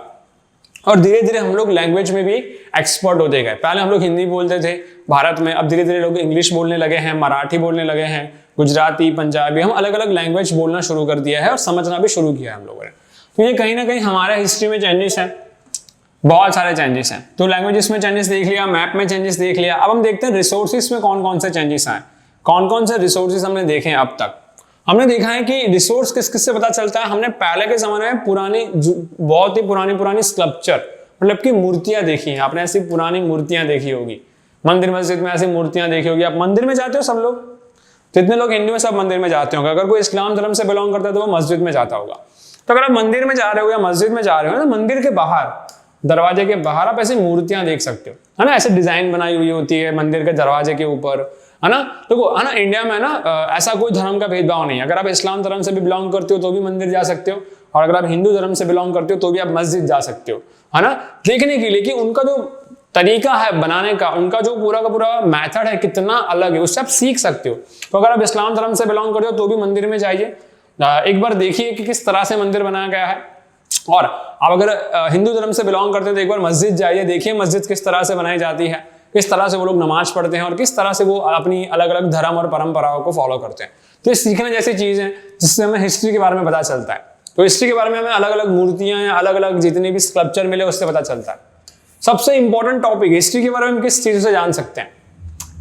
Speaker 1: और धीरे धीरे हम लोग लैंग्वेज में भी एक्सपर्ट होते गए। पहले हम लोग हिंदी बोलते थे भारत में, अब धीरे धीरे लोग इंग्लिश बोलने लगे हैं, मराठी बोलने लगे हैं, गुजराती, पंजाबी, हम अलग अलग लैंग्वेज बोलना शुरू कर दिया है और समझना भी शुरू किया है हम लोगों ने। तो ये कहीं ना कहीं हमारे हिस्ट्री में चेंजेस हैं, बहुत सारे चेंजेस हैं। तो लैंग्वेजेस में चेंजेस देख लिया, मैप में चेंजेस देख लिया। अब हम देखते हैं रिसोर्सेज में कौन कौन से चेंजेस आए, कौन कौन से रिसोर्सेज हमने देखे हैं अब तक। हमने देखा है कि रिसोर्स किस किस से पता चलता है। हमने पहले के जमाने में पुरानी, बहुत ही पुरानी स्कल्पचर, मतलब की मूर्तियां देखी हैं। आपने ऐसी पुरानी मूर्तियां देखी होगी, मंदिर मस्जिद में ऐसी मूर्तियां देखी होगी। आप मंदिर में जाते हो सब लोग, जितने लोग हिंदू में सब मंदिर में जाते होंगे। अगर कोई इस्लाम धर्म से बिलोंग करता है तो वो मस्जिद में जाता होगा। तो अगर आप मंदिर में जा रहे हो या मस्जिद में जा रहे हो ना, मंदिर के बाहर, दरवाजे के बाहर आप ऐसी मूर्तियां देख सकते हो, है ना। ऐसे डिजाइन बनाई हुई होती है मंदिर के दरवाजे के ऊपर, है ना। देखो, है ना, इंडिया में ना ऐसा कोई धर्म का भेदभाव नहीं है। अगर आप इस्लाम धर्म से भी बिलोंग करते हो तो भी मंदिर जा सकते हो, और अगर आप हिंदू धर्म से बिलोंग करते हो तो भी आप मस्जिद जा सकते हो, है ना, देखने के लिए कि उनका जो तरीका है बनाने का, उनका जो पूरा का पूरा मेथड है कितना अलग है, उससे आप सीख सकते हो। तो अगर आप इस्लाम धर्म से बिलोंग करते हो तो भी मंदिर में जाइए, एक बार देखिए कि किस तरह से मंदिर बनाया गया है। और आप अगर हिंदू धर्म से बिलोंग करते हो तो एक बार मस्जिद जाइए, देखिए मस्जिद किस तरह से बनाई जाती है, किस तरह से वो लोग नमाज पढ़ते हैं और किस तरह से वो अपनी अलग अलग धर्म और परंपराओं को फॉलो करते हैं। तो ये सीखने जैसी चीज है जिससे हमें हिस्ट्री के बारे में पता चलता है। तो हिस्ट्री के बारे में हमें अलग अलग मूर्तियां या अलग अलग जितने भी स्कल्पचर मिले उससे पता चलता है। सबसे इंपॉर्टेंट टॉपिक, हिस्ट्री के बारे में किस चीज से जान सकते हैं,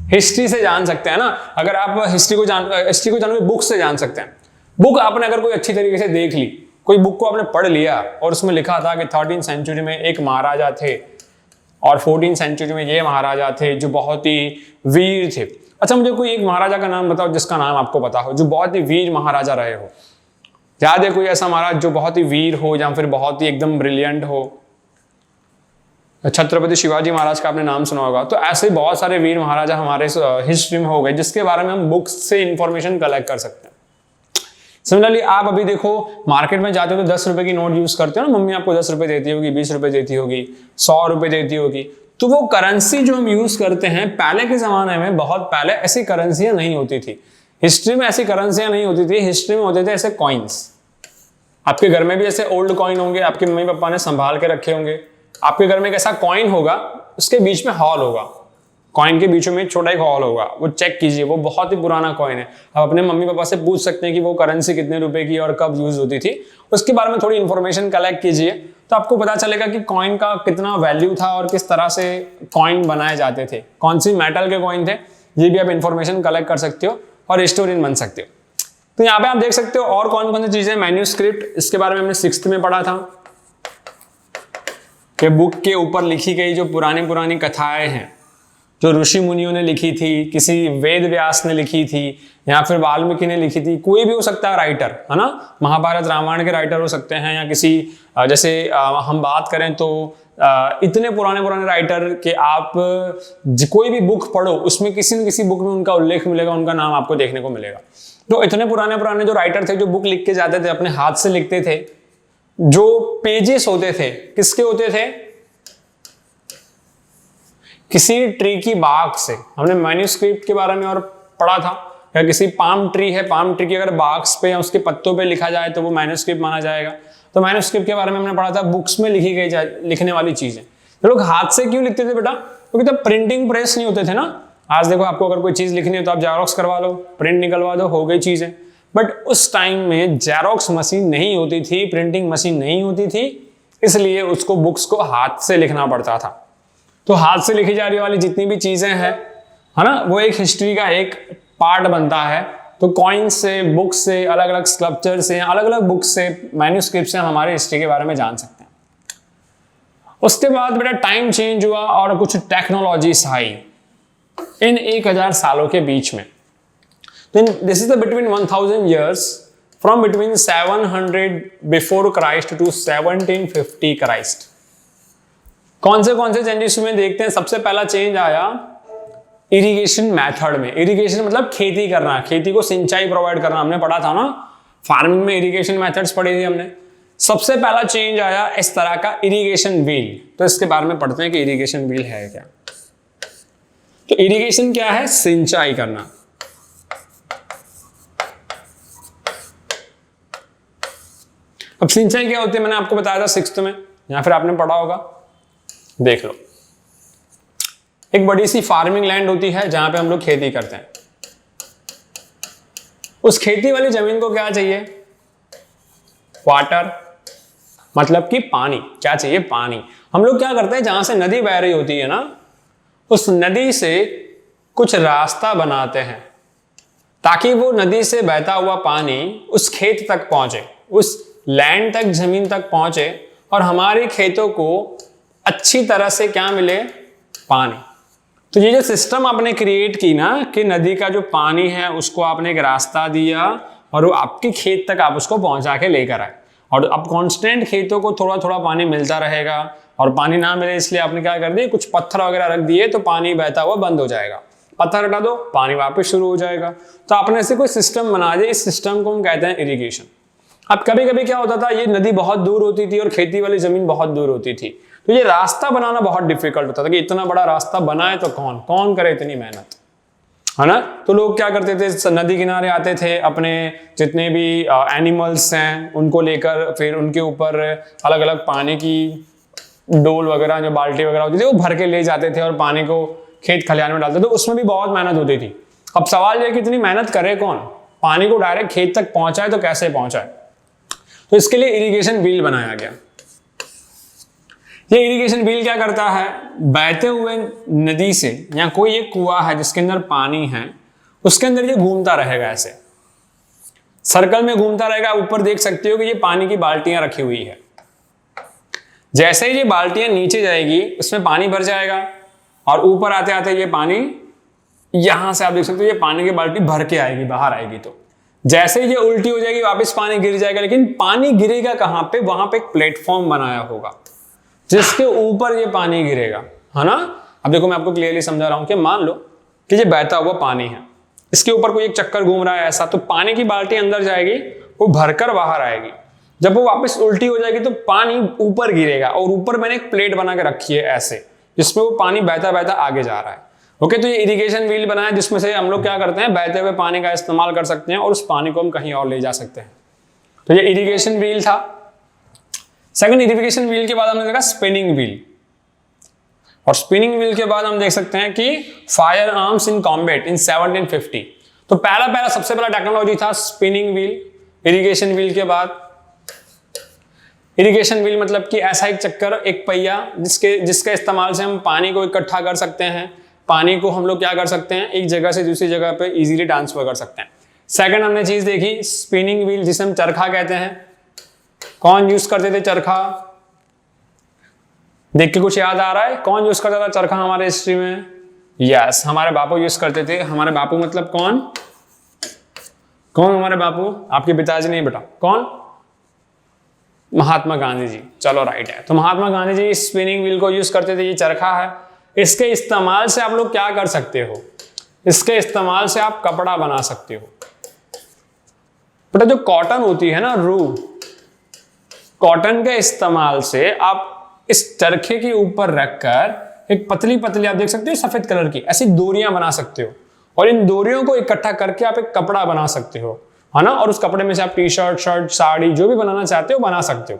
Speaker 1: हिस्ट्री से जान सकते हैं ना। अगर आप हिस्ट्री को जानोगे बुक से जान सकते हैं। बुक आपने अगर कोई अच्छी तरीके से देख ली, कोई बुक को आपने पढ़ लिया और उसमें लिखा था कि 13वीं सेंचुरी में एक महाराजा थे और 14वीं सेंचुरी में ये महाराजा थे जो बहुत ही वीर थे। अच्छा, मुझे कोई एक महाराजा का नाम बताओ जिसका नाम आपको पता हो, जो बहुत ही वीर महाराजा रहे हो। याद है कोई ऐसा महाराज जो बहुत ही वीर हो या फिर बहुत ही एकदम ब्रिलियंट हो? छत्रपति शिवाजी महाराज का आपने नाम सुना होगा। तो ऐसे बहुत सारे वीर महाराजा हमारे हिस्ट्री में हो गए जिसके बारे में हम बुक्स से इंफॉर्मेशन कलेक्ट कर सकते हैं। सिमिलरली आप अभी देखो मार्केट में जाते हो तो 10 रुपए की नोट यूज करते हो ना, मम्मी आपको 10 रुपए देती होगी, 20 रुपए देती होगी, 100 रुपए देती होगी। तो वो करेंसी जो हम यूज करते हैं, पहले के जमाने में, बहुत पहले ऐसी करेंसियां नहीं होती थी। हिस्ट्री में ऐसी करेंसियां नहीं होती थी, हिस्ट्री में होते थे ऐसे कॉइन्स। आपके घर में भी ऐसे ओल्ड कॉइन होंगे, आपके मम्मी पापा ने संभाल के रखे होंगे। आपके घर में एक ऐसा कॉइन होगा, उसके बीच में हॉल होगा, कॉइन के बीचों में एक छोटा एक हॉल होगा, वो चेक कीजिए, वो बहुत ही पुराना कॉइन है। आप अपने मम्मी पापा से पूछ सकते हैं कि वो करेंसी कितने रुपए की और कब यूज होती थी, उसके बारे में थोड़ी इंफॉर्मेशन कलेक्ट कीजिए, तो आपको पता चलेगा कि कॉइन का कितना वैल्यू था और किस तरह से कॉइन बनाए जाते थे, कौन सी मेटल के कॉइन थे, ये भी आप इंफॉर्मेशन कलेक्ट कर सकते हो और हिस्टोरियन बन सकते हो। तो यहाँ पे आप देख सकते हो और कौन कौन सी चीजें, मैन्यूस्क्रिप्ट, इसके बारे में हमने 6th में पढ़ा था कि बुक के ऊपर लिखी गई जो पुरानी कथाएं हैं, जो ऋषि मुनियों ने लिखी थी, किसी वेद व्यास ने लिखी थी या फिर वाल्मीकि ने लिखी थी, कोई भी हो सकता है राइटर, है ना। महाभारत रामायण के राइटर हो सकते हैं या किसी जैसे हम बात करें तो इतने पुराने राइटर के आप कोई भी बुक पढ़ो उसमें किसी न किसी बुक में उनका उल्लेख मिलेगा, उनका नाम आपको देखने को मिलेगा। तो इतने पुराने जो राइटर थे जो बुक लिख के जाते थे, अपने हाथ से लिखते थे, जो पेजेस होते थे किसके होते थे, किसी ट्री की बाग से। हमने मैन्यूस्क्रिप्ट के बारे में और पढ़ा था, या किसी पाम ट्री है, पाम ट्री की अगर बाग्स पे या उसके पत्तों पे लिखा जाए तो वो मैन्यूस्क्रिप्ट माना जाएगा। तो मैन्यूस्क्रिप्ट के बारे में हमने पढ़ा था, बुक्स में लिखी गई लिखने वाली चीजें। तो लोग हाथ से क्यों लिखते थे बेटा? क्योंकि तब प्रिंटिंग प्रेस नहीं होते थे ना। आज देखो आपको अगर कोई चीज लिखनी है तो आप जेरोक्स करवा लो, प्रिंट निकलवा दो, हो गई चीजें। बट उस टाइम में जेरोक्स मशीन नहीं होती थी, प्रिंटिंग मशीन नहीं होती थी, इसलिए उसको बुक्स को हाथ से लिखना पड़ता था। तो हाथ से लिखी जा रही वाली जितनी भी चीजें हैं, है ना, वो एक हिस्ट्री का एक पार्ट बनता है तो कॉइन्स से, बुक से, अलग अलग स्कल्पचर से, अलग अलग बुक से, मैन्यूस्क्रिप्ट से हम हमारे हिस्ट्री के बारे में जान सकते हैं। उसके बाद बेटा टाइम चेंज हुआ और कुछ टेक्नोलॉजीज आई इन 1000 सालों के बीच में। This is the between 1000 years from between 700 before Christ to 1750 Christ. कौन से चेंजेस हुए देखते हैं। सबसे पहला चेंज आया इरिगेशन मेथड में। इरिगेशन मतलब खेती करना, खेती को सिंचाई प्रोवाइड करना, हमने पढ़ा था ना, फार्मिंग में इरिगेशन मेथड्स पढ़ी थी हमने। सबसे पहला चेंज आया इस तरह का इरिगेशन व्हील। तो इसके बारे में पढ़ते हैं कि इरिगेशन व्हील है क्या। तो इरिगेशन क्या है? सिंचाई करना। अब सिंचाई क्या होती है मैंने आपको बताया था 6th में, या फिर आपने पढ़ा होगा, देख लो। एक बड़ी सी फार्मिंग लैंड होती है जहां पे हम लोग खेती करते हैं। उस खेती वाली जमीन को क्या चाहिए? वाटर, मतलब कि पानी। क्या चाहिए? पानी। हम लोग क्या करते हैं, जहां से नदी बह रही होती है ना, उस नदी से कुछ रास्ता बनाते हैं ताकि वो नदी से बहता हुआ पानी उस खेत तक पहुंचे, उस लैंड तक, जमीन तक पहुंचे, और हमारे खेतों को अच्छी तरह से क्या मिले? पानी। तो ये जो सिस्टम आपने क्रिएट की ना, कि नदी का जो पानी है उसको आपने एक रास्ता दिया और वो आपके खेत तक आप उसको पहुंचा के लेकर आए, और अब कांस्टेंट खेतों को थोड़ा थोड़ा पानी मिलता रहेगा, और पानी ना मिले इसलिए आपने क्या कर दिया, कुछ पत्थर वगैरह रख दिए तो पानी बहता हुआ बंद हो जाएगा। पत्थर हटा दो, पानी वापस शुरू हो जाएगा। तो आपने ऐसे कोई सिस्टम बना दिया, इस सिस्टम को हम कहते हैं इरिगेशन। अब कभी कभी क्या होता था, ये नदी बहुत दूर होती थी और खेती वाली जमीन बहुत दूर होती थी, तो ये रास्ता बनाना बहुत डिफिकल्ट होता था कि इतना बड़ा रास्ता बनाए तो कौन करे इतनी मेहनत, है ना। तो लोग क्या करते थे, नदी किनारे आते थे, अपने जितने भी एनिमल्स हैं उनको लेकर, फिर उनके ऊपर अलग अलग पानी की डोल वगैरह, जो बाल्टी वगैरह होती थी, वो भर के ले जाते थे और पानी को खेत खलिहान में डालते थे। तो उसमें भी बहुत मेहनत होती थी। अब सवाल यह कि इतनी मेहनत करे कौन, पानी को डायरेक्ट खेत तक पहुंचाए तो कैसे पहुंचाए। तो इसके लिए इरिगेशन व्हील बनाया गया। ये इरिगेशन व्हील क्या करता है, बहते हुए नदी से, या कोई एक कुआं है जिसके अंदर पानी है, उसके अंदर ये घूमता रहेगा, ऐसे सर्कल में घूमता रहेगा। ऊपर देख सकते हो कि ये पानी की बाल्टियां रखी हुई है। जैसे ही ये बाल्टियां नीचे जाएगी उसमें पानी भर जाएगा, और ऊपर आते आते ये पानी, यहां से आप देख सकते हो ये पानी की बाल्टी भर के आएगी, बाहर आएगी। तो जैसे ही ये उल्टी हो जाएगी वापस पानी गिर जाएगा। लेकिन पानी गिरेगा कहां पे? वहां पे एक प्लेटफॉर्म बनाया होगा जिसके ऊपर ये पानी गिरेगा, है ना। अब देखो मैं आपको क्लियरली समझा रहा हूं कि मान लो कि ये बहता हुआ पानी है, इसके ऊपर कोई एक चक्कर घूम रहा है ऐसा, तो पानी की बाल्टी अंदर जाएगी, वो भरकर बाहर आएगी। जब वो वापस उल्टी हो जाएगी तो पानी ऊपर गिरेगा, और ऊपर मैंने एक प्लेट बना के रखी है ऐसे, जिसमें वो पानी बहता बहता आगे जा रहा है। ओके, तो ये इरिगेशन व्हील बनाया जिसमें से हम लोग क्या करते हैं, बहते हुए पानी का इस्तेमाल कर सकते हैं और उस पानी को हम कहीं और ले जा सकते हैं। तो ये इरिगेशन व्हील था। सेकंड, इरिगेशन व्हील के बाद हमने देखा स्पिनिंग व्हील, और स्पिनिंग व्हील के बाद हम देख सकते हैं कि फायर आर्म्स इन कॉम्बैट इन 1750। तो पहला सबसे पहला टेक्नोलॉजी था स्पिनिंग व्हील। इरिगेशन व्हील के बाद, इरिगेशन व्हील मतलब कि ऐसा एक चक्कर, एक पहिया जिसके इस्तेमाल से हम पानी को इकट्ठा कर सकते हैं। पानी को हम लोग क्या कर सकते हैं, एक जगह से दूसरी जगह पे इजीली ट्रांसफर कर सकते हैं। सेकंड हमने चीज देखी स्पिनिंग व्हील, जिसे हम चरखा कहते हैं। कौन यूज करते थे चरखा? देख के कुछ याद आ रहा है? कौन यूज करता था चरखा हमारे हिस्ट्री में? यस, हमारे बापू यूज करते थे। हमारे बापू मतलब कौन हमारे बापू? आपके पिताजी नहीं बेटा, कौन? महात्मा गांधी जी। चलो राइट है। तो महात्मा गांधी जी स्पिनिंग व्हील को यूज करते थे। ये चरखा है। इसके इस्तेमाल से आप लोग क्या कर सकते हो? इसके इस्तेमाल से आप कपड़ा बना सकते हो। बेटा जो कॉटन होती है ना, रू, कॉटन के इस्तेमाल से आप इस चरखे के ऊपर रखकर एक पतली पतली, आप देख सकते हो सफेद कलर की ऐसी डोरियां बना सकते हो, और इन डोरियों को इकट्ठा करके आप एक कपड़ा बना सकते हो, है ना। और उस कपड़े में से आप टी शर्ट, शर्ट, साड़ी जो भी बनाना चाहते हो बना सकते हो।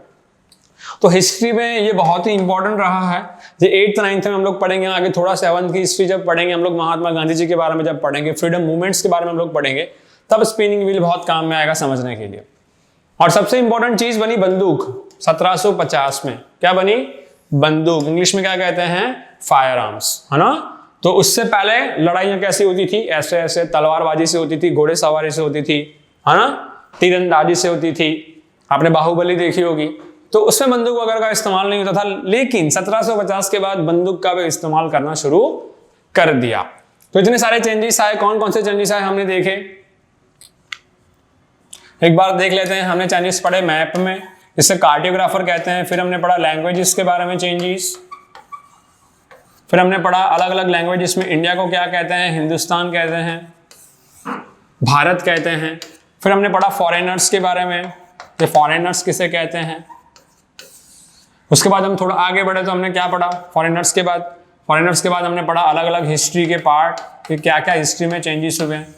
Speaker 1: तो हिस्ट्री में ये बहुत ही इंपॉर्टेंट रहा है। ये 8th 9th में हम लोग पढ़ेंगे, आगे थोड़ा 7th की हिस्ट्री जब पढ़ेंगे हम लोग, महात्मा गांधी जी के बारे में जब पढ़ेंगे, फ्रीडम मूवमेंट्स के बारे में हम लोग पढ़ेंगे, तब स्पिनिंग व्हील बहुत काम में आएगा समझने के लिए। और सबसे इंपॉर्टेंट चीज बनी बंदूक 1750 में। क्या बनी? बंदूक। इंग्लिश में क्या कहते हैं? फायर आर्म्स, है ना। तो उससे पहले लड़ाइयाँ कैसी होती थी, ऐसे ऐसे तलवारबाजी से होती थी, घोड़े सवारी से होती थी, है ना, तीरंदाजी से होती थी। आपने बाहुबली देखी होगी, तो उसमें बंदूक वगैरह का इस्तेमाल नहीं होता था। लेकिन 1750 के बाद बंदूक का भी इस्तेमाल करना शुरू कर दिया। तो इतने सारे चेंजेस आए। कौन कौन से चेंजेस आए हमने देखे, एक बार देख लेते हैं। हमने चेंजेस पढ़े मैप में, जिससे कार्टोग्राफर कहते हैं। फिर हमने पढ़ा लैंग्वेजेस के बारे में चेंजेस। फिर हमने पढ़ा अलग अलग लैंग्वेजेस में इंडिया को क्या कहते हैं, हिंदुस्तान कहते हैं, भारत कहते हैं। फिर हमने पढ़ा फॉरेनर्स के बारे में, ये फॉरेनर्स किसे कहते हैं। उसके बाद हम थोड़ा आगे बढ़े तो हमने क्या पढ़ा फॉरेनर्स के बाद हमने पढ़ा अलग अलग हिस्ट्री के पार्ट कि क्या क्या हिस्ट्री में चेंजेस हुए हैं।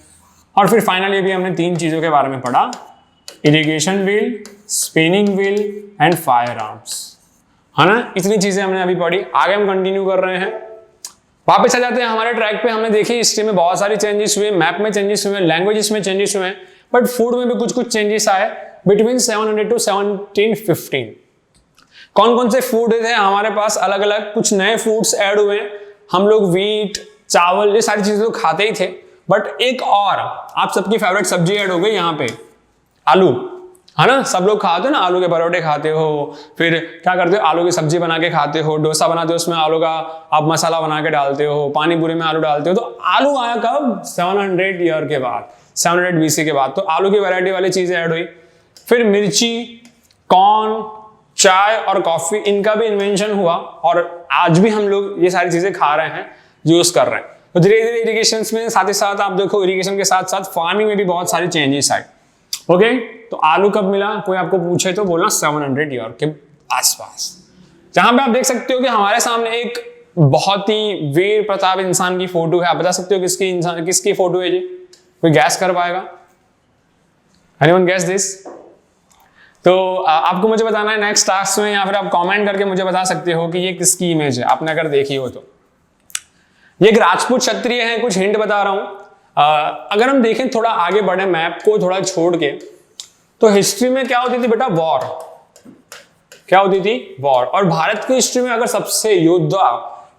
Speaker 1: और फिर फाइनली भी हमने 3 चीज़ों के बारे में पढ़ा, irrigation wheel, spinning wheel and fire arms, है ना। इतनी चीज़ें हमने अभी पढ़ी। आगे हम कंटिन्यू कर रहे हैं, वापस आ जाते हैं हमारे ट्रैक पे। हमने देखी हिस्ट्री में बहुत सारी चेंजेस हुए, मैप में चेंजेस हुए, लैंग्वेजेस में चेंजेस हुए, बट फूड में भी कुछ कुछ चेंजेस आए बिटवीन 700 to 1715। कौन कौन से फूड थे हमारे पास, अलग अलग कुछ नए फूड्स ऐड हुए। हम लोग व्हीट, चावल, ये सारी चीजें तो खाते ही थे, बट एक और आप सबकी फेवरेट सब्जी ऐड हो गई यहाँ पे, आलू, है ना। सब लोग खाते हो ना, आलू के परोठे खाते हो, फिर क्या करते हो, आलू की सब्जी बना के खाते हो, डोसा बनाते हो, उसमें आलू का आप मसाला बना के डालते हो, पानी पूरी में आलू डालते हो। तो आलू आया कब, 700 ईयर के बाद, 700 BC के बाद। तो आलू की वैरायटी वाली चीजें ऐड हुई। फिर मिर्ची, कॉर्न, चाय और कॉफी, इनका भी इन्वेंशन हुआ और आज भी हम लोग ये सारी चीजें खा रहे हैं, यूज कर रहे हैं। तो धीरे धीरे इरिगेशन में साथ ही साथ आप देखो, इरिगेशन के साथ साथ फार्मिंग में भी बहुत सारी चेंजेस आए। ओके, तो आलू कब मिला, कोई आपको पूछे तो बोलना 700 ईयर के आसपास। जहां पे आप देख सकते हो कि हमारे सामने एक बहुत ही वीर प्रताप इंसान की फोटो है। आप बता सकते हो किसकी फोटो है जी, कोई गैस कर पाएगा? Anyone gas this? तो आपको मुझे बताना है नेक्स्ट टास्क में, या फिर आप कमेंट करके मुझे बता सकते हो कि ये किसकी इमेज है, आपने अगर देखी हो तो। ये एक राजपूत क्षत्रिय है, कुछ हिंट बता रहा हूं। अगर हम देखें थोड़ा आगे बढ़े, मैप को थोड़ा छोड़ के, तो हिस्ट्री में क्या होती थी बेटा, वॉर। क्या होती थी, वॉर। और भारत की हिस्ट्री में अगर सबसे योद्धा,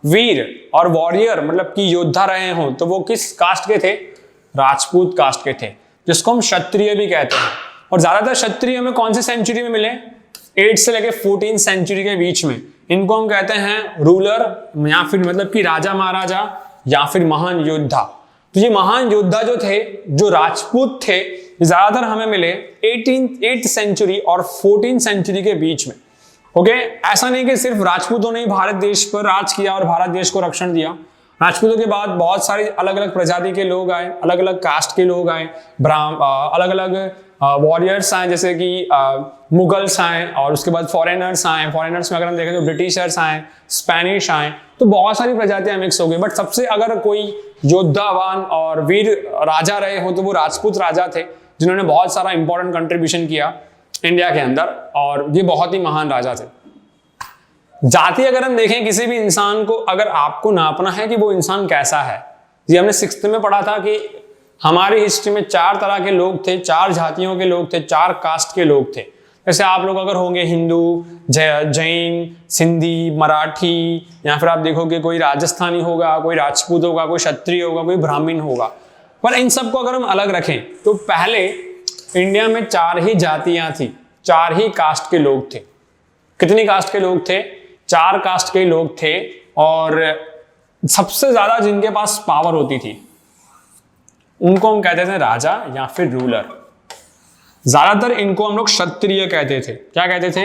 Speaker 1: वीर और वॉरियर मतलब कि योद्धा रहे हो, तो वो किस कास्ट के थे, राजपूत कास्ट के थे, जिसको हम क्षत्रिय भी कहते हैं। और ज्यादातर क्षत्रिय हमें कौन सी सेंचुरी में मिले, 8 से लेके 14 सेंचुरी के बीच में। इनको हम कहते हैं रूलर, या फिर मतलब कि राजा महाराजा, या फिर महान योद्धा। तो ये महान योद्धा जो थे, जो राजपूत थे, ज्यादातर हमें मिले 8th सेंचुरी और 14th सेंचुरी के बीच में। ओके, ऐसा नहीं कि सिर्फ राजपूतों ने ही भारत देश पर राज किया और भारत देश को रक्षण दिया। राजपूतों के बाद बहुत सारे अलग अलग प्रजाति के लोग आए, अलग अलग कास्ट के लोग आए, अलग अलग वॉरियर्स आए, जैसे कि मुगल्स आए, और उसके बाद फॉरेनर्स आए। फॉरेनर्स में अगर हम देखें तो ब्रिटिशर्स आए, स्पेनिश आए, तो बहुत सारी प्रजातियां मिक्स हो गई। बट सबसे अगर कोई योद्धावान और वीर राजा रहे हो तो वो राजपूत राजा थे, जिन्होंने बहुत सारा इंपॉर्टेंट कंट्रीब्यूशन किया इंडिया के अंदर, और ये बहुत ही महान राजा थे। जाति अगर हम देखें किसी भी इंसान को, अगर आपको नापना है कि वो इंसान कैसा है, ये हमने 6th में पढ़ा था कि हमारी हिस्ट्री में 4 तरह के लोग थे, 4 जातियों के लोग थे, 4 कास्ट के लोग थे। जैसे आप लोग अगर होंगे हिंदू, जैन, सिंधी, मराठी, या फिर आप देखोगे कोई राजस्थानी होगा, कोई राजपूत होगा, कोई क्षत्रिय होगा, कोई ब्राह्मण होगा। पर इन सबको अगर हम अलग रखें तो पहले इंडिया में 4 ही जातियां थी, 4 ही कास्ट के लोग थे। कितनी कास्ट के लोग थे, 4 कास्ट के लोग थे। और सबसे ज्यादा जिनके पास पावर होती थी उनको हम कहते थे राजा या फिर रूलर। ज्यादातर इनको हम लोग क्षत्रिय कहते थे। क्या कहते थे,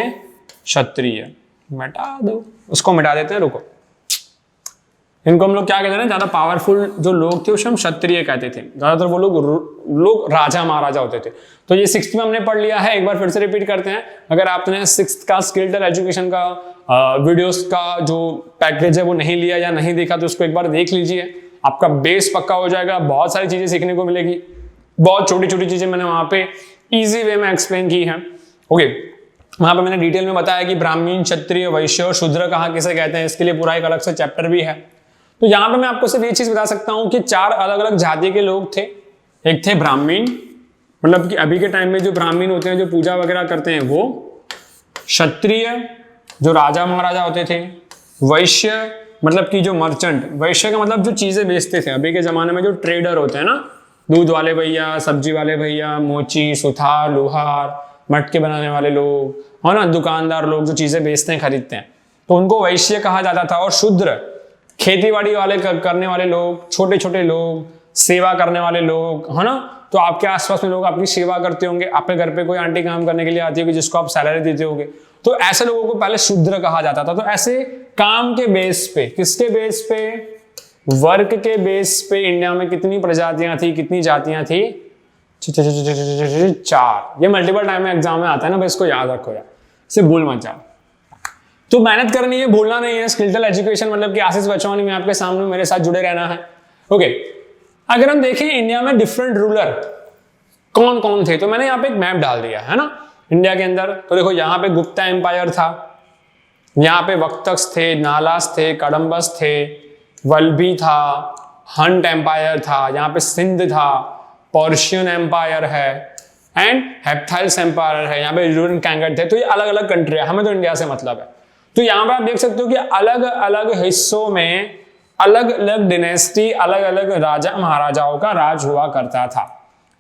Speaker 1: क्षत्रिय। मिटा दो, उसको मिटा देते हैं, रुको। इनको हम लोग क्या कहते थे, ज्यादा पावरफुल जो लोग थे उसे हम क्षत्रिय कहते थे। ज्यादातर वो लोग राजा महाराजा होते थे। तो ये 6th में हमने पढ़ लिया है, एक बार फिर से रिपीट करते हैं। अगर आपने 6th का स्किल्टल एजुकेशन का वीडियोस का जो पैकेज है वो नहीं लिया या नहीं देखा तो उसको एक बार देख लीजिए, आपका बेस पक्का हो जाएगा। बहुत सारी चीजें सीखने को मिलेगी, बहुत छोटी छोटी चीजें मैंने वहां पे इजी वे में एक्सप्लेन की हैं। ओके, वहां पे मैंने डिटेल में बताया कि ब्राह्मण, क्षत्रिय, वैश्य और शूद्र कहाँ किसे कहते हैं, इसके लिए पूरा एक अलग से चैप्टर भी है। तो यहाँ पे मैं आपको सिर्फ ये चीज बता सकता हूँ कि 4 अलग अलग जाति के लोग थे। एक थे ब्राह्मण, मतलब कि अभी के टाइम में जो ब्राह्मण होते हैं, जो पूजा वगैरह करते हैं वो, क्षत्रिय जो राजा महाराजा होते थे, वैश्य मतलब कि जो मर्चेंट, वैश्य का मतलब जो चीजें बेचते थे। अभी के जमाने में जो ट्रेडर होते हैं ना, दूध वाले भैया, सब्जी वाले भैया, मोची, सुथार, लोहार, मटके बनाने वाले लोग, है ना, दुकानदार लोग जो चीजें बेचते हैं, खरीदते हैं, तो उनको वैश्य कहा जाता था। और शूद्र, खेतीबाड़ी वाले करने वाले लोग, छोटे छोटे लोग, सेवा करने वाले लोग, है ना। तो आपके आसपास में लोग आपकी सेवा करते होंगे, आपके घर पे कोई आंटी काम करने के लिए आती होगी जिसको आप सैलरी देते होगे, तो ऐसे लोगों को पहले शूद्र कहा जाता था। तो ऐसे काम के बेस पे, किसके बेस पे, वर्क के बेस पे इंडिया में कितनी प्रजातियां थी, कितनी जातियां थी? 4। ये मल्टीपल टाइम में एग्जाम में आता है ना, बस इसको याद रखो यार, इसे भूल मत जाओ। तो मेहनत करनी है, भूलना नहीं है। स्किलटल एजुकेशन मतलब कि आशीष बचवानी में आपके सामने मेरे साथ जुड़े रहना है। ओके, अगर हम देखें इंडिया में डिफरेंट रूलर कौन कौन थे, तो मैंने यहाँ पे एक मैप डाल दिया है ना इंडिया के अंदर। तो देखो यहाँ पे गुप्ता एम्पायर था, यहाँ पे वक्तक्स थे, नालास थे, कड़म्बस थे, वल्भी था, हंट एम्पायर था, यहाँ पे सिंध था, पर्शियन एम्पायर है, एंड हेप्थाइल्स एम्पायर है, यहाँ पे यूरन कैंगट थे। तो ये अलग अलग कंट्री है, हमें तो इंडिया से मतलब है। तो यहाँ पे आप देख सकते हो कि अलग अलग हिस्सों में अलग अलग डिनेस्टी, अलग अलग राजा महाराजाओं का राज हुआ करता था।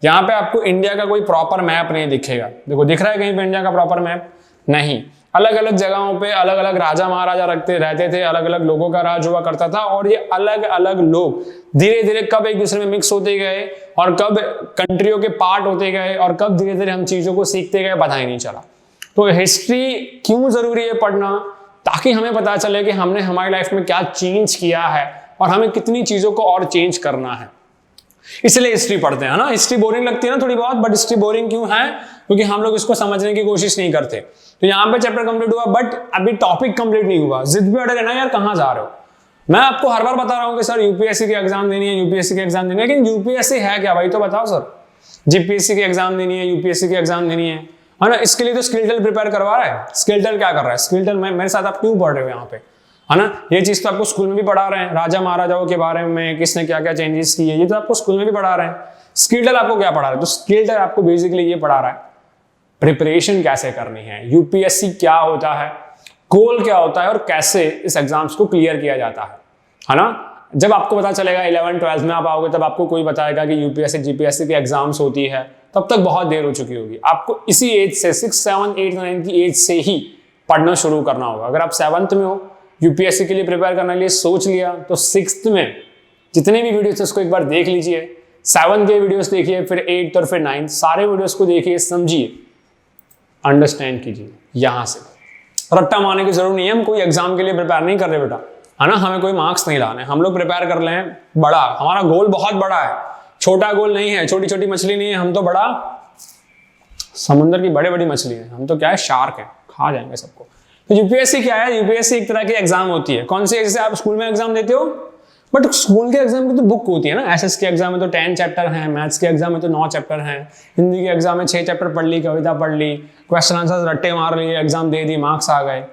Speaker 1: यहाँ पे आपको इंडिया का कोई प्रॉपर मैप नहीं दिखेगा। देखो, दिख रहा है कहीं पे इंडिया का प्रॉपर मैप? नहीं। अलग अलग जगहों पे अलग अलग राजा महाराजा रहते थे, अलग अलग लोगों का राज हुआ करता था। और ये अलग अलग लोग धीरे धीरे कब एक दूसरे में मिक्स होते गए और कब कंट्रियों के पार्ट होते गए और कब धीरे धीरे हम चीजों को सीखते गए, पता ही नहीं चला। तो हिस्ट्री क्यों जरूरी है पढ़ना? ताकि हमें पता चले कि हमने हमारी लाइफ में क्या चेंज किया है और हमें कितनी चीजों को और चेंज करना है। इसलिए हिस्ट्री पढ़ते हैं ना। हिस्ट्री बोरिंग लगती है ना थोड़ी बहुत, बट हिस्ट्री बोरिंग क्यों है? क्योंकि हम लोग इसको समझने की कोशिश नहीं करते। तो यहाँ पे चैप्टर कंप्लीट हुआ, बट अभी टॉपिक कंप्लीट नहीं हुआ। जिद पे अड़े रहना यार, कहाँ जा रहे हो? मैं आपको हर बार बता रहा हूँ कि सर यूपीएससी की एग्जाम देनी है, यूपीएससी की एग्जाम देनी है, लेकिन यूपीएससी है क्या भाई? तो बताओ सर। जीपीएससी की एग्जाम देनी है, यूपीएससी की एग्जाम देनी है ना। इसके लिए तो स्किलटल प्रिपेयर करवा रहा है। स्किलटल क्या कर रहा है? स्किलटल मेरे साथ आप क्यों पढ़ रहे हो यहाँ पे, है ना? ये चीज तो आपको स्कूल में भी पढ़ा रहे हैं, राजा महाराजाओं के बारे में, किसने क्या क्या चेंजेस किए, ये तो आपको स्कूल में भी पढ़ा रहे हैं। स्किलटल आपको क्या पढ़ा रहे हैं? तो स्किलटल आपको बेसिकली ये पढ़ा रहा है प्रिपरेशन कैसे करनी है, यूपीएससी क्या होता है, गोल क्या होता है और कैसे इस एग्जाम्स को क्लियर किया जाता है ना। जब आपको पता चलेगा 11 12 में आप आओगे, तब आपको कोई बताएगा कि यूपीएससी जीपीएससी की एग्जाम्स होती है, तब तक बहुत देर हो चुकी होगी। आपको इसी एज से 6 7 8 9 की एज से ही पढ़ना शुरू करना होगा। अगर आप 7th में हो, यूपीएससी के लिए प्रिपेयर करने के लिए सोच लिया, तो 6th में जितने भी वीडियोस उसको एक बार देख लीजिए। 7 के वीडियोस देखिए, फिर 8 और फिर 9 सारे वीडियोस को देखिए, समझिए, अंडरस्टैंड कीजिए। यहां से रट्टा मारने की जरूरत नहीं है। हम कोई एग्जाम के लिए प्रिपेयर नहीं कर रहे बेटा, है ना। हमें कोई मार्क्स नहीं लाने, हम लोग प्रिपेयर कर लें बड़ा। हमारा गोल बहुत बड़ा है, छोटा गोल नहीं है, छोटी छोटी मछली नहीं है। हम तो बड़ा समुद्र की बड़े बड़ी मछली है। हम तो क्या है, शार्क है, खा जाएंगे सबको। तो यूपीएससी क्या है? यूपीएससी एक तरह की एग्जाम होती है। कौन सी? जैसे आप स्कूल में एग्जाम देते हो, बट स्कूल के एग्जाम की तो बुक होती है ना। एसएस के एग्जाम में तो 10 चैप्टर हैं, मैथ्स के एग्जाम में तो 9 चैप्टर हैं, हिंदी के एग्जाम में 6 चैप्टर पढ़ ली, कविता पढ़ ली, क्वेश्चन आंसर रट्टे मार लिए, एग्जाम दे दी, मार्क्स आ गए।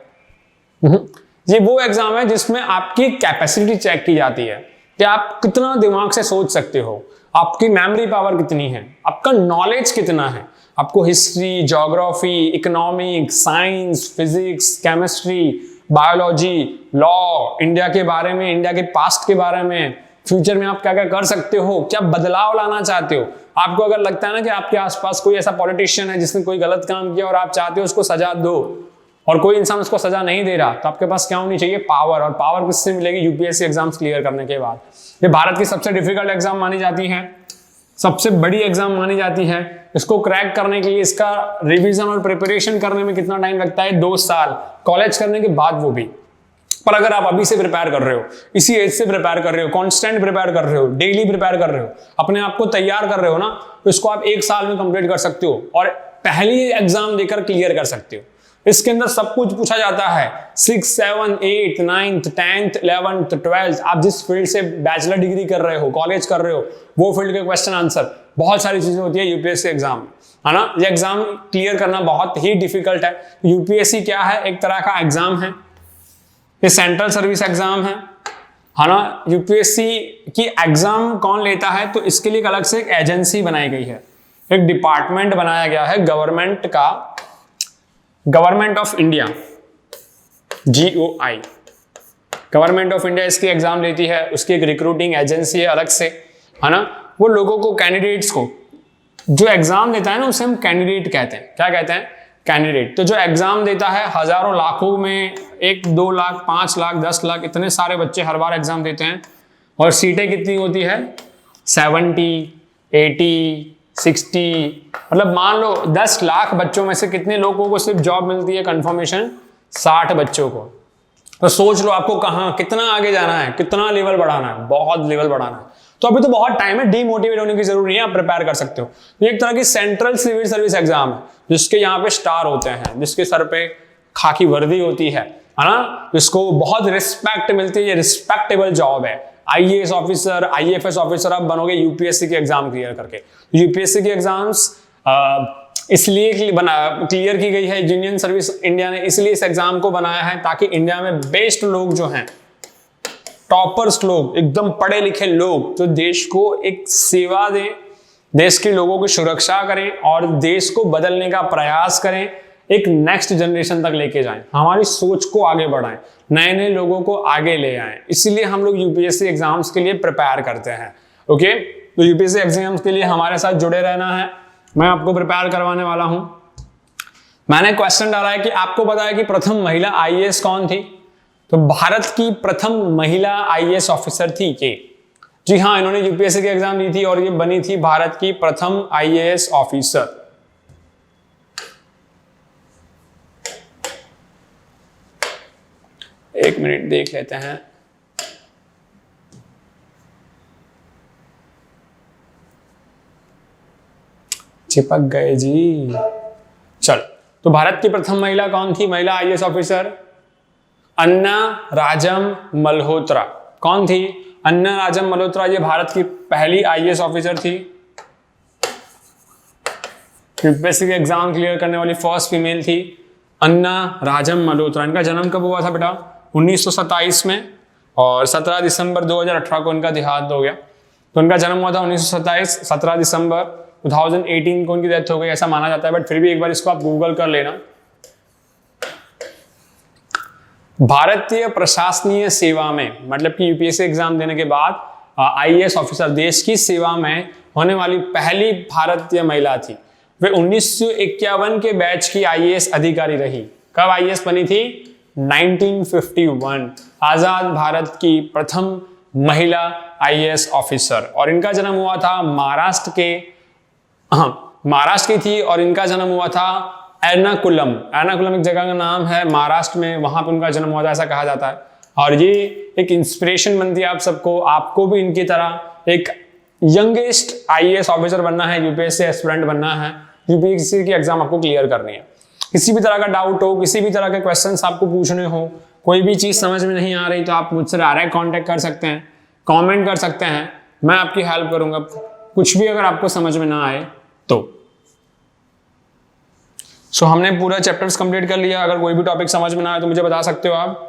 Speaker 1: ये वो एग्जाम है जिसमें आपकी कैपेसिटी चेक की जाती है कि आप कितना दिमाग से सोच सकते हो, आपकी मेमोरी पावर कितनी है, आपका नॉलेज कितना है। आपको history, geography, economics, science, physics, chemistry, biology, law, India के बारे में, इंडिया के पास्ट के बारे में, फ्यूचर में आप क्या क्या कर सकते हो, क्या बदलाव लाना चाहते हो। आपको अगर लगता है ना कि आपके आसपास कोई ऐसा पॉलिटिशियन है जिसने कोई गलत काम किया और आप चाहते हो उसको सजा दो, और कोई इंसान उसको सजा नहीं दे रहा, तो आपके पास क्या होनी चाहिए? पावर। और पावर किससे मिलेगी? यूपीएससी एग्जाम्स क्लियर करने के बाद। ये भारत की सबसे डिफिकल्ट एग्जाम मानी जाती है, सबसे बड़ी एग्जाम मानी जाती है। इसको क्रैक करने के लिए इसका रिवीजन और प्रिपरेशन करने में कितना टाइम लगता है? 2 साल, कॉलेज करने के बाद वो भी। पर अगर आप अभी से प्रिपेयर कर रहे हो, इसी एज से प्रिपेयर कर रहे हो, कांस्टेंट प्रिपेयर कर रहे हो, डेली प्रिपेयर कर रहे हो, अपने आप को तैयार कर रहे हो ना, तो इसको आप 1 साल में कंप्लीट कर सकते हो और पहली एग्जाम देकर क्लियर कर सकते हो। इसके अंदर सब कुछ पूछा जाता है। 6 7 8 9th 10th 11th 12th, आप जिस फील्ड से बैचलर डिग्री कर रहे हो, कॉलेज कर रहे हो, वो फील्ड के क्वेश्चन आंसर, बहुत सारी चीजें होती है यूपीएससी एग्जाम, है ना। ये एग्जाम क्लियर करना बहुत ही डिफिकल्ट है। यूपीएससी क्या है? एक तरह का एग्जाम है, ये सेंट्रल सर्विस एग्जाम है ना। यूपीएससी की एग्जाम कौन लेता है? तो इसके लिए अलग से एक एजेंसी बनाई गई है, एक डिपार्टमेंट बनाया गया है गवर्नमेंट का, government of India, GOI, government of India इसकी एग्जाम लेती है, उसकी एक रिक्रूटिंग एजेंसी है अलग से, है ना। वो लोगों को, कैंडिडेट्स को जो एग्जाम देता है ना, उसे हम कैंडिडेट कहते हैं। क्या कहते हैं? कैंडिडेट। तो जो एग्जाम देता है, हजारों लाखों में 1, 2 लाख, 5 लाख, 10 लाख, इतने सारे बच्चे हर बार एग्जाम देते हैं, और सीटें कितनी होती है? 70, 80, 60। मतलब मान लो 10 लाख बच्चों में से कितने लोगों को सिर्फ जॉब मिलती है? कंफर्मेशन 60 बच्चों को। तो सोच लो आपको कहाँ, कितना आगे जाना है, कितना लेवल बढ़ाना है, बहुत लेवल बढ़ाना है। तो अभी तो बहुत टाइम है, डीमोटिवेट होने की जरूरत नहीं है, आप प्रिपेयर कर सकते हो। ये एक तरह की सेंट्रल सिविल सर्विस एग्जाम है, जिसके यहाँ पे स्टार होते हैं, जिसके सर पे खाकी वर्दी होती है ना, जिसको बहुत रिस्पेक्ट मिलती है। ये रिस्पेक्टेबल जॉब है। आईएएस ऑफिसर, आईएफएस ऑफिसर आप बनोगे यूपीएससी के एग्जाम क्लियर करके। यूपीएससी की एग्जाम्स इसलिए क्लियर की गई है, यूनियन सर्विस इंडिया ने इसलिए इस एग्जाम को बनाया है ताकि इंडिया में बेस्ट लोग जो हैं, टॉपर्स लोग, एकदम पढ़े लिखे लोग, जो देश को एक सेवा दें, देश के लोगों की सुरक्षा करें और देश को बदलने का प्रयास करें, एक नेक्स्ट जनरेशन तक लेके जाएं, हमारी सोच को आगे बढ़ाएं, नए नए लोगों को आगे ले आएं। इसीलिए हम लोग यूपीएससी एग्जाम्स के लिए प्रिपेयर करते हैं। ओके, तो यूपीएससी एग्जाम्स के लिए हमारे साथ जुड़े रहना है, मैं आपको प्रिपेयर करवाने वाला हूं। मैंने क्वेश्चन डाला है कि आपको पता है कि प्रथम महिला आईएएस कौन थी? तो भारत की प्रथम महिला आईएएस ऑफिसर थी के। जी हाँ, इन्होंने यूपीएससी की एग्जाम दी थी और ये बनी थी भारत की प्रथम आईएएस ऑफिसर। एक मिनट देख लेते हैं। चिपक गए जी। चलो, तो भारत की प्रथम महिला कौन थी? महिला आईएएस ऑफिसर अन्ना राजम मल्होत्रा। कौन थी? अन्ना राजम मल्होत्रा। ये भारत की पहली आईएएस ऑफिसर थी, यूपीएससी के एग्जाम क्लियर करने वाली फर्स्ट फीमेल थी अन्ना राजम मल्होत्रा। इनका जन्म कब हुआ था बेटा? 1927 में, और 17 दिसंबर 2018 को इनका देहांत हो गया। तो इनका जन्म हुआ था 1927, 17 दिसंबर 2018 को इनकी डेथ हो गई, ऐसा माना जाता है, बट फिर भी एक बार इसको आप गूगल कर लेना। भारतीय प्रशासनीय सेवा में, मतलब कि यूपीएससी एग्जाम देने के बाद आईएएस ऑफिसर, देश की सेवा में होने वाली पहली भारतीय महिला थी। वे 1951 के बैच की आईएएस अधिकारी रही। कब आईएएस बनी थी? 1951। आजाद भारत की प्रथम महिला आईएएस ऑफिसर। और इनका जन्म हुआ था महाराष्ट्र के, महाराष्ट्र की थी, और इनका जन्म हुआ था एर्नाकुलम। एर्नाकुलम एक जगह का नाम है महाराष्ट्र में, वहां पर उनका जन्म हुआ था, ऐसा कहा जाता है। और ये एक इंस्पिरेशन बनती है आप सबको, आपको भी इनकी तरह एक यंगेस्ट आईएएस ऑफिसर बनना है, यूपीएससी एस्पिरेंट बनना है, यूपीएससी की एग्जाम आपको क्लियर करनी है। किसी भी तरह का डाउट हो, किसी भी तरह के क्वेश्चंस आपको पूछने हो, कोई भी चीज समझ में नहीं आ रही, तो आप मुझसे डायरेक्ट कांटेक्ट कर सकते हैं, कमेंट कर सकते हैं, मैं आपकी हेल्प करूंगा। कुछ भी अगर आपको समझ में ना आए तो। सो हमने पूरा चैप्टर्स कंप्लीट कर लिया। अगर कोई भी टॉपिक समझ में ना आए तो मुझे बता सकते हो आप।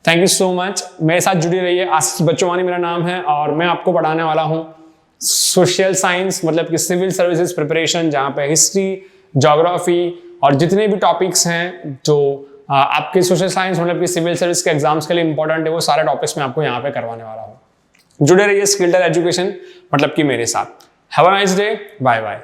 Speaker 1: थैंक यू सो मच, मेरे साथ जुड़ी रहिए। आशीष बच्चोवानी मेरा नाम है और मैं आपको पढ़ाने वाला हूँ सोशल साइंस, मतलब कि सिविल सर्विसेज प्रिपरेशन, जहाँ पे हिस्ट्री, ज्योग्राफी और जितने भी टॉपिक्स हैं जो आपके सोशल साइंस मतलब कि सिविल सर्विस के एग्जाम्स के लिए इंपॉर्टेंट है, वो सारे टॉपिक्स मैं आपको यहाँ पे करवाने वाला हूँ। जुड़े रहिए स्किल्टल एजुकेशन मतलब कि मेरे साथ। Have a nice day, bye bye.